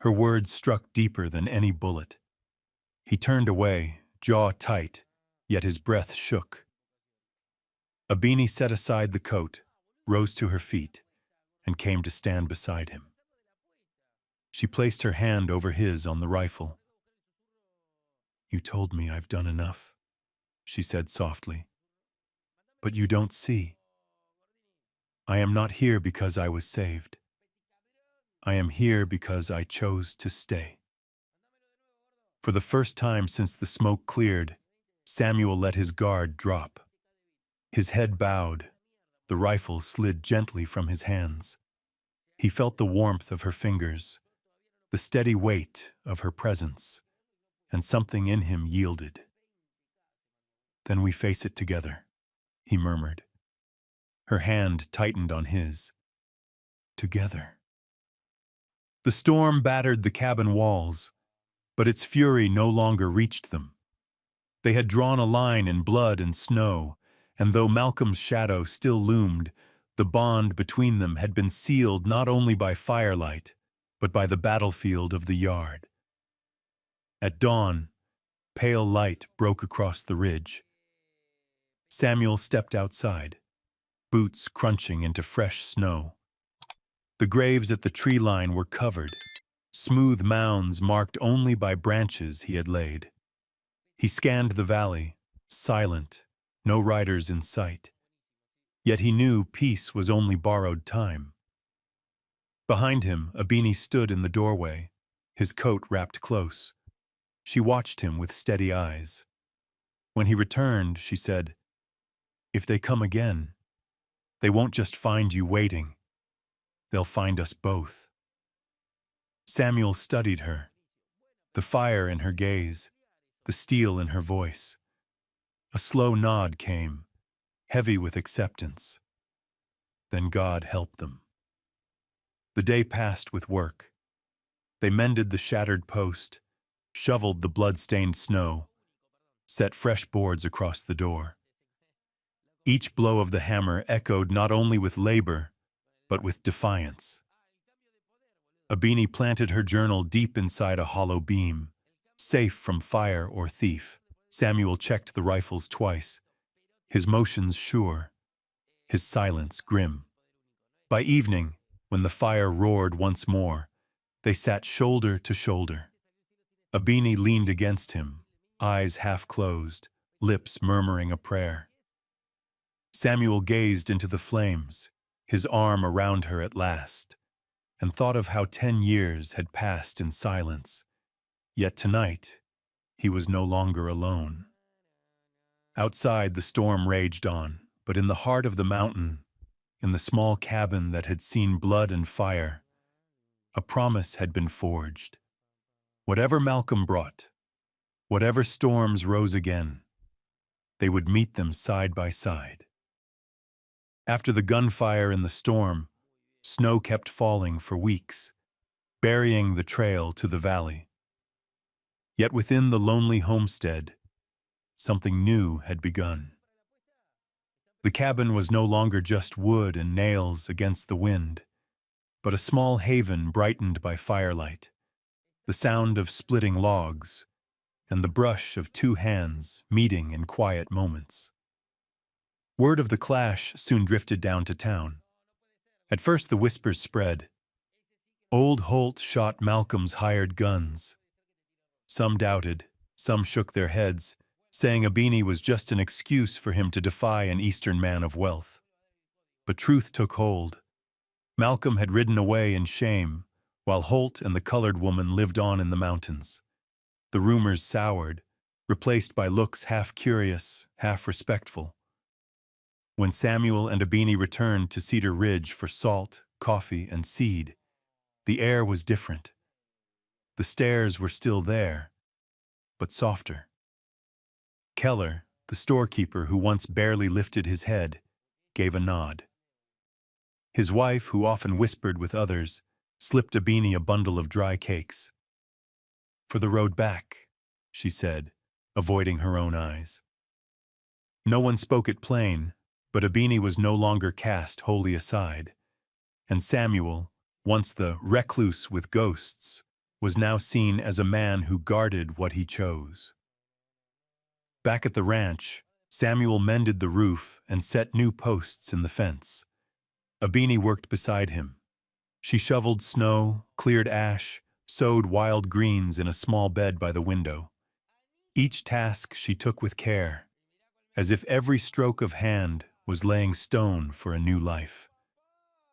Her words struck deeper than any bullet. He turned away, jaw tight, yet his breath shook. Abini set aside the coat, rose to her feet, and came to stand beside him. She placed her hand over his on the rifle. "You told me I've done enough," she said softly. "But you don't see. I am not here because I was saved. I am here because I chose to stay." For the first time since the smoke cleared, Samuel let his guard drop. His head bowed, the rifle slid gently from his hands. He felt the warmth of her fingers, the steady weight of her presence, and something in him yielded. "Then we face it together," he murmured. Her hand tightened on his. "Together." The storm battered the cabin walls, but its fury no longer reached them. They had drawn a line in blood and snow, and though Malcolm's shadow still loomed, the bond between them had been sealed not only by firelight, but by the battlefield of the yard. At dawn, pale light broke across the ridge. Samuel stepped outside, boots crunching into fresh snow. The graves at the tree line were covered, smooth mounds marked only by branches he had laid. He scanned the valley, silent, no riders in sight. Yet he knew peace was only borrowed time. Behind him, Abini stood in the doorway, his coat wrapped close. She watched him with steady eyes. When he returned, she said, "If they come again, they won't just find you waiting. They'll find us both." Samuel studied her, the fire in her gaze, the steel in her voice. A slow nod came, heavy with acceptance. Then God helped them. The day passed with work. They mended the shattered post, shoveled the blood-stained snow, set fresh boards across the door. Each blow of the hammer echoed not only with labor, but with defiance. Abini planted her journal deep inside a hollow beam, safe from fire or thief. Samuel checked the rifles twice, his motions sure, his silence grim. By evening, when the fire roared once more, they sat shoulder to shoulder. Abini leaned against him, eyes half closed, lips murmuring a prayer. Samuel gazed into the flames, his arm around her at last, and thought of how 10 years had passed in silence. Yet tonight, he was no longer alone. Outside, the storm raged on, but in the heart of the mountain, in the small cabin that had seen blood and fire, a promise had been forged. Whatever Malcolm brought, whatever storms rose again, they would meet them side by side. After the gunfire and the storm, snow kept falling for weeks, burying the trail to the valley. Yet within the lonely homestead, something new had begun. The cabin was no longer just wood and nails against the wind, but a small haven brightened by firelight, the sound of splitting logs, and the brush of two hands meeting in quiet moments. Word of the clash soon drifted down to town. At first the whispers spread. Old Holt shot Malcolm's hired guns. Some doubted, some shook their heads, saying Abini was just an excuse for him to defy an Eastern man of wealth. But truth took hold. Malcolm had ridden away in shame, while Holt and the colored woman lived on in the mountains. The rumors soured, replaced by looks half curious, half respectful. When Samuel and Abini returned to Cedar Ridge for salt, coffee, and seed, the air was different. The stairs were still there, but softer. Keller, the storekeeper who once barely lifted his head, gave a nod. His wife, who often whispered with others, slipped Abini a bundle of dry cakes. "For the road back," she said, avoiding her own eyes. No one spoke it plain, but Abini was no longer cast wholly aside, and Samuel, once the recluse with ghosts, was now seen as a man who guarded what he chose. Back at the ranch, Samuel mended the roof and set new posts in the fence. Abini worked beside him. She shoveled snow, cleared ash, sowed wild greens in a small bed by the window. Each task she took with care, as if every stroke of hand was laying stone for a new life.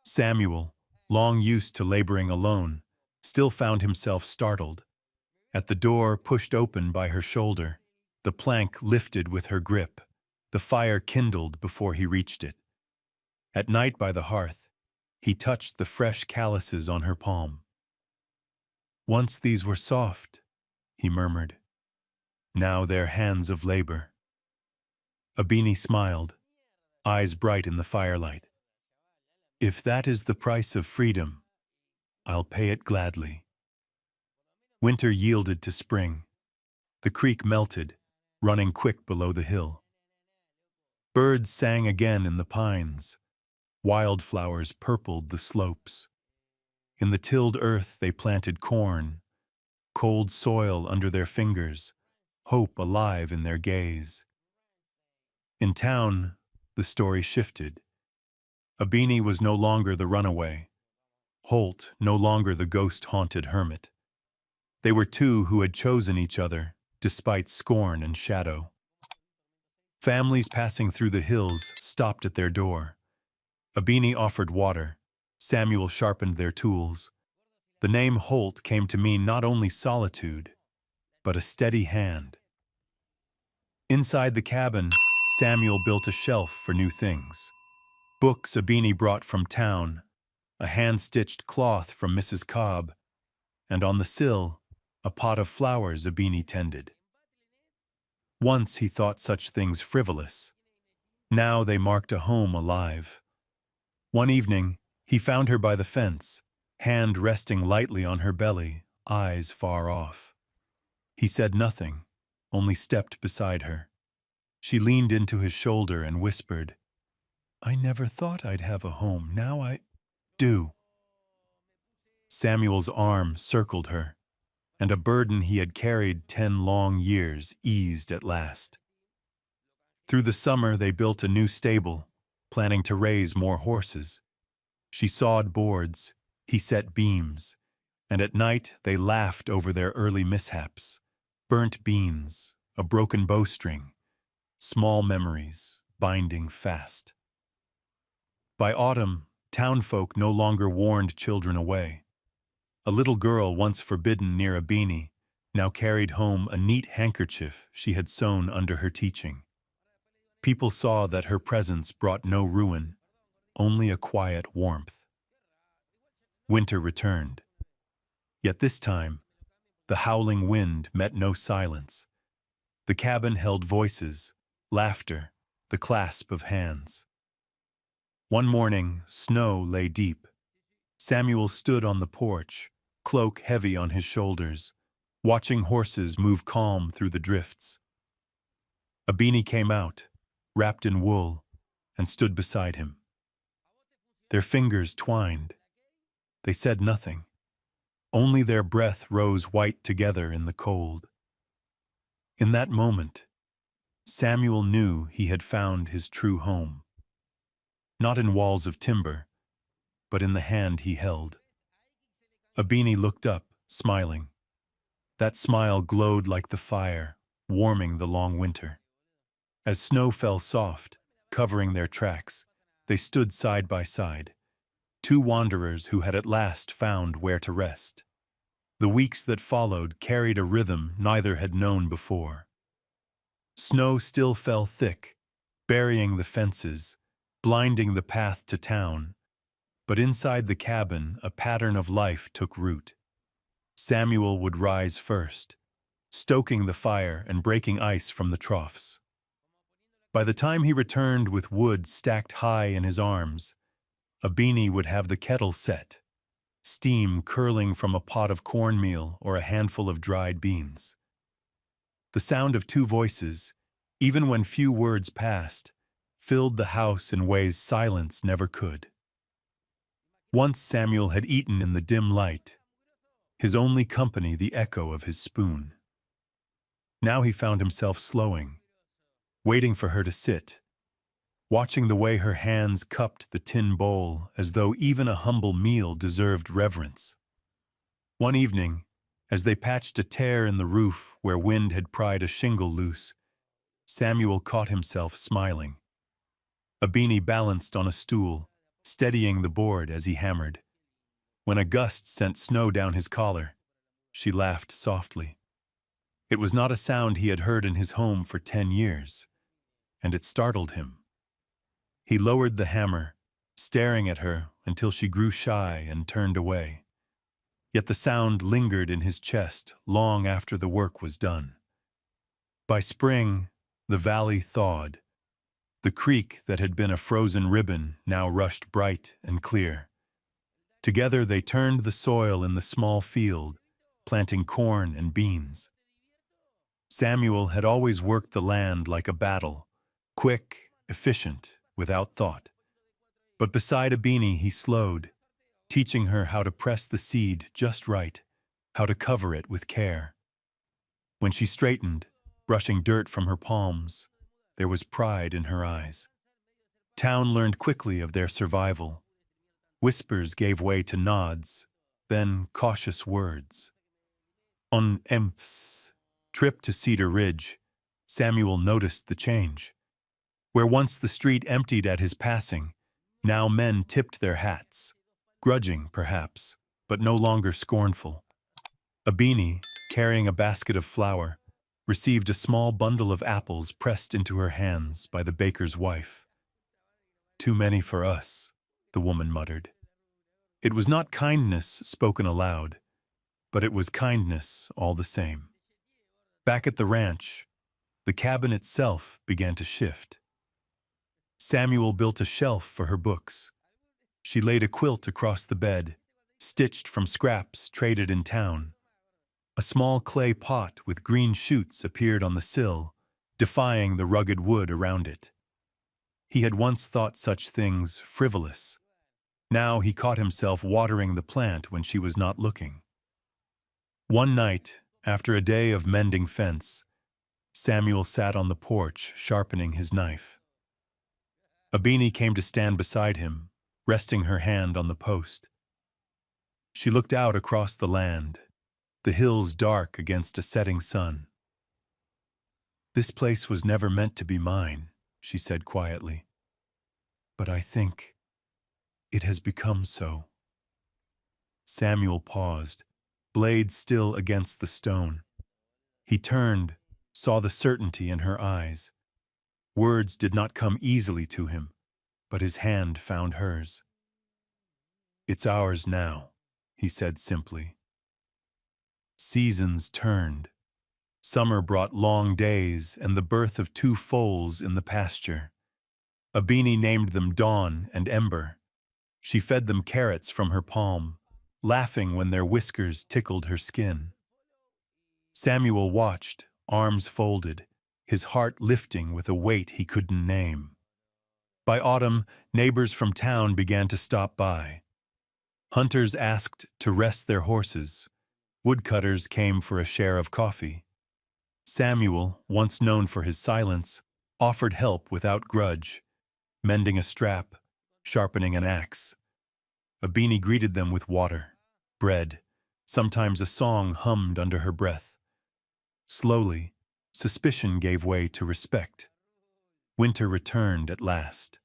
Samuel, long used to laboring alone, still found himself startled. At the door pushed open by her shoulder, the plank lifted with her grip, the fire kindled before he reached it. At night by the hearth, he touched the fresh calluses on her palm. "Once these were soft," he murmured. "Now they're hands of labor." Abini smiled, eyes bright in the firelight. "If that is the price of freedom, I'll pay it gladly." Winter yielded to spring. The creek melted, running quick below the hill. Birds sang again in the pines. Wildflowers purpled the slopes. In the tilled earth they planted corn, cold soil under their fingers, hope alive in their gaze. In town, the story shifted. Abini was no longer the runaway, Holt no longer the ghost-haunted hermit. They were two who had chosen each other, despite scorn and shadow. Families passing through the hills stopped at their door. Abini offered water. Samuel sharpened their tools. The name Holt came to mean not only solitude, but a steady hand. Inside the cabin, Samuel built a shelf for new things. Books Abini brought from town, a hand-stitched cloth from Mrs. Cobb, and on the sill, a pot of flowers Abini tended. Once he thought such things frivolous. Now they marked a home alive. One evening, he found her by the fence, hand resting lightly on her belly, eyes far off. He said nothing, only stepped beside her. She leaned into his shoulder and whispered, "I never thought I'd have a home, now I do." Samuel's arm circled her, and a burden he had carried 10 long years eased at last. Through the summer they built a new stable, planning to raise more horses. She sawed boards, he set beams, and at night they laughed over their early mishaps. Burnt beans, a broken bowstring, small memories, binding fast. By autumn, townfolk no longer warned children away. A little girl once forbidden near a beanie now carried home a neat handkerchief she had sewn under her teaching. People saw that her presence brought no ruin, only a quiet warmth. Winter returned. Yet this time, the howling wind met no silence. The cabin held voices, laughter, the clasp of hands. One morning, snow lay deep. Samuel stood on the porch, cloak heavy on his shoulders, watching horses move calm through the drifts. A beanie came out, wrapped in wool, and stood beside him. Their fingers twined. They said nothing. Only their breath rose white together in the cold. In that moment, Samuel knew he had found his true home. Not in walls of timber, but in the hand he held. A beanie looked up, smiling. That smile glowed like the fire, warming the long winter. As snow fell soft, covering their tracks, they stood side by side, two wanderers who had at last found where to rest. The weeks that followed carried a rhythm neither had known before. Snow still fell thick, burying the fences, blinding the path to town, but inside the cabin a pattern of life took root. Samuel would rise first, stoking the fire and breaking ice from the troughs. By the time he returned with wood stacked high in his arms, a beanie would have the kettle set, steam curling from a pot of cornmeal or a handful of dried beans. The sound of two voices, even when few words passed, filled the house in ways silence never could. Once Samuel had eaten in the dim light, his only company the echo of his spoon. Now he found himself slowing, waiting for her to sit, watching the way her hands cupped the tin bowl as though even a humble meal deserved reverence. One evening, as they patched a tear in the roof where wind had pried a shingle loose, Samuel caught himself smiling. A beanie balanced on a stool, steadying the board as he hammered. When a gust sent snow down his collar, she laughed softly. It was not a sound he had heard in his home for 10 years, and it startled him. He lowered the hammer, staring at her until she grew shy and turned away. Yet the sound lingered in his chest long after the work was done. By spring, the valley thawed. The creek that had been a frozen ribbon now rushed bright and clear. Together they turned the soil in the small field, planting corn and beans. Samuel had always worked the land like a battle, quick, efficient, without thought. But beside a beanie he slowed, teaching her how to press the seed just right, how to cover it with care. When she straightened, brushing dirt from her palms, there was pride in her eyes. Town learned quickly of their survival. Whispers gave way to nods, then cautious words. On Emp's trip to Cedar Ridge, Samuel noticed the change. Where once the street emptied at his passing, now men tipped their hats, grudging perhaps, but no longer scornful. A beanie, carrying a basket of flour, received a small bundle of apples pressed into her hands by the baker's wife. "Too many for us," the woman muttered. It was not kindness spoken aloud, but it was kindness all the same. Back at the ranch, the cabin itself began to shift. Samuel built a shelf for her books. She laid a quilt across the bed, stitched from scraps traded in town. A small clay pot with green shoots appeared on the sill, defying the rugged wood around it. He had once thought such things frivolous. Now he caught himself watering the plant when she was not looking. One night, after a day of mending fence, Samuel sat on the porch sharpening his knife. A beanie came to stand beside him, resting her hand on the post. She looked out across the land, the hills dark against a setting sun. "This place was never meant to be mine," she said quietly. "But I think it has become so." Samuel paused, blade still against the stone. He turned, saw the certainty in her eyes. Words did not come easily to him, but his hand found hers. "It's ours now," he said simply. Seasons turned. Summer brought long days and the birth of 2 foals in the pasture. Abini named them Dawn and Ember. She fed them carrots from her palm, laughing when their whiskers tickled her skin. Samuel watched, arms folded, his heart lifting with a weight he couldn't name. By autumn, neighbors from town began to stop by. Hunters asked to rest their horses. Woodcutters came for a share of coffee. Samuel, once known for his silence, offered help without grudge, mending a strap, sharpening an axe. Abini greeted them with water, bread, sometimes a song hummed under her breath. Slowly, suspicion gave way to respect. Winter returned at last.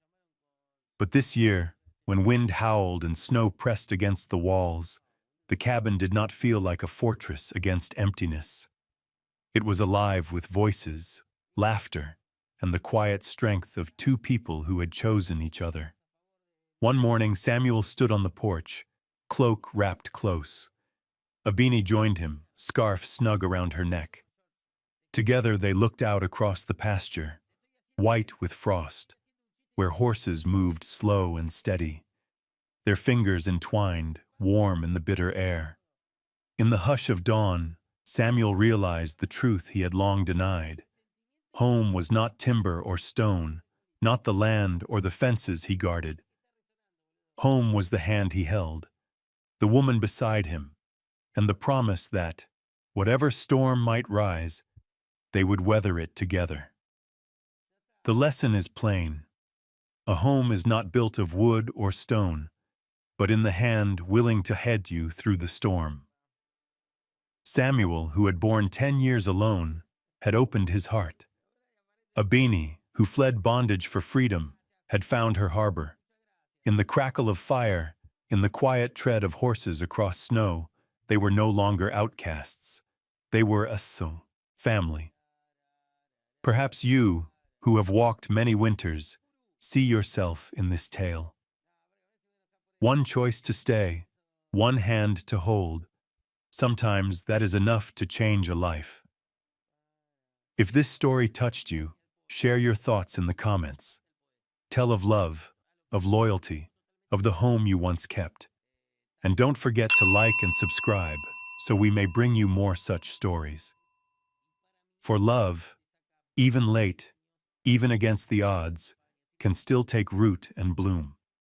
But this year, when wind howled and snow pressed against the walls, the cabin did not feel like a fortress against emptiness. It was alive with voices, laughter, and the quiet strength of 2 people who had chosen each other. One morning, Samuel stood on the porch, cloak wrapped close. Abini joined him, scarf snug around her neck. Together they looked out across the pasture, white with frost, where horses moved slow and steady, their fingers entwined, warm in the bitter air. In the hush of dawn, Samuel realized the truth he had long denied. Home was not timber or stone, not the land or the fences he guarded. Home was the hand he held, the woman beside him, and the promise that, whatever storm might rise, they would weather it together. The lesson is plain. A home is not built of wood or stone, but in the hand willing to head you through the storm. Samuel, who had borne 10 years alone, had opened his heart. Abini, who fled bondage for freedom, had found her harbor. In the crackle of fire, in the quiet tread of horses across snow, they were no longer outcasts. They were a family. Perhaps you, who have walked many winters, see yourself in this tale. One choice to stay, one hand to hold. Sometimes that is enough to change a life. If this story touched you, share your thoughts in the comments. Tell of love, of loyalty, of the home you once kept. And don't forget to like and subscribe so we may bring you more such stories. For love, even late, even against the odds, can still take root and bloom.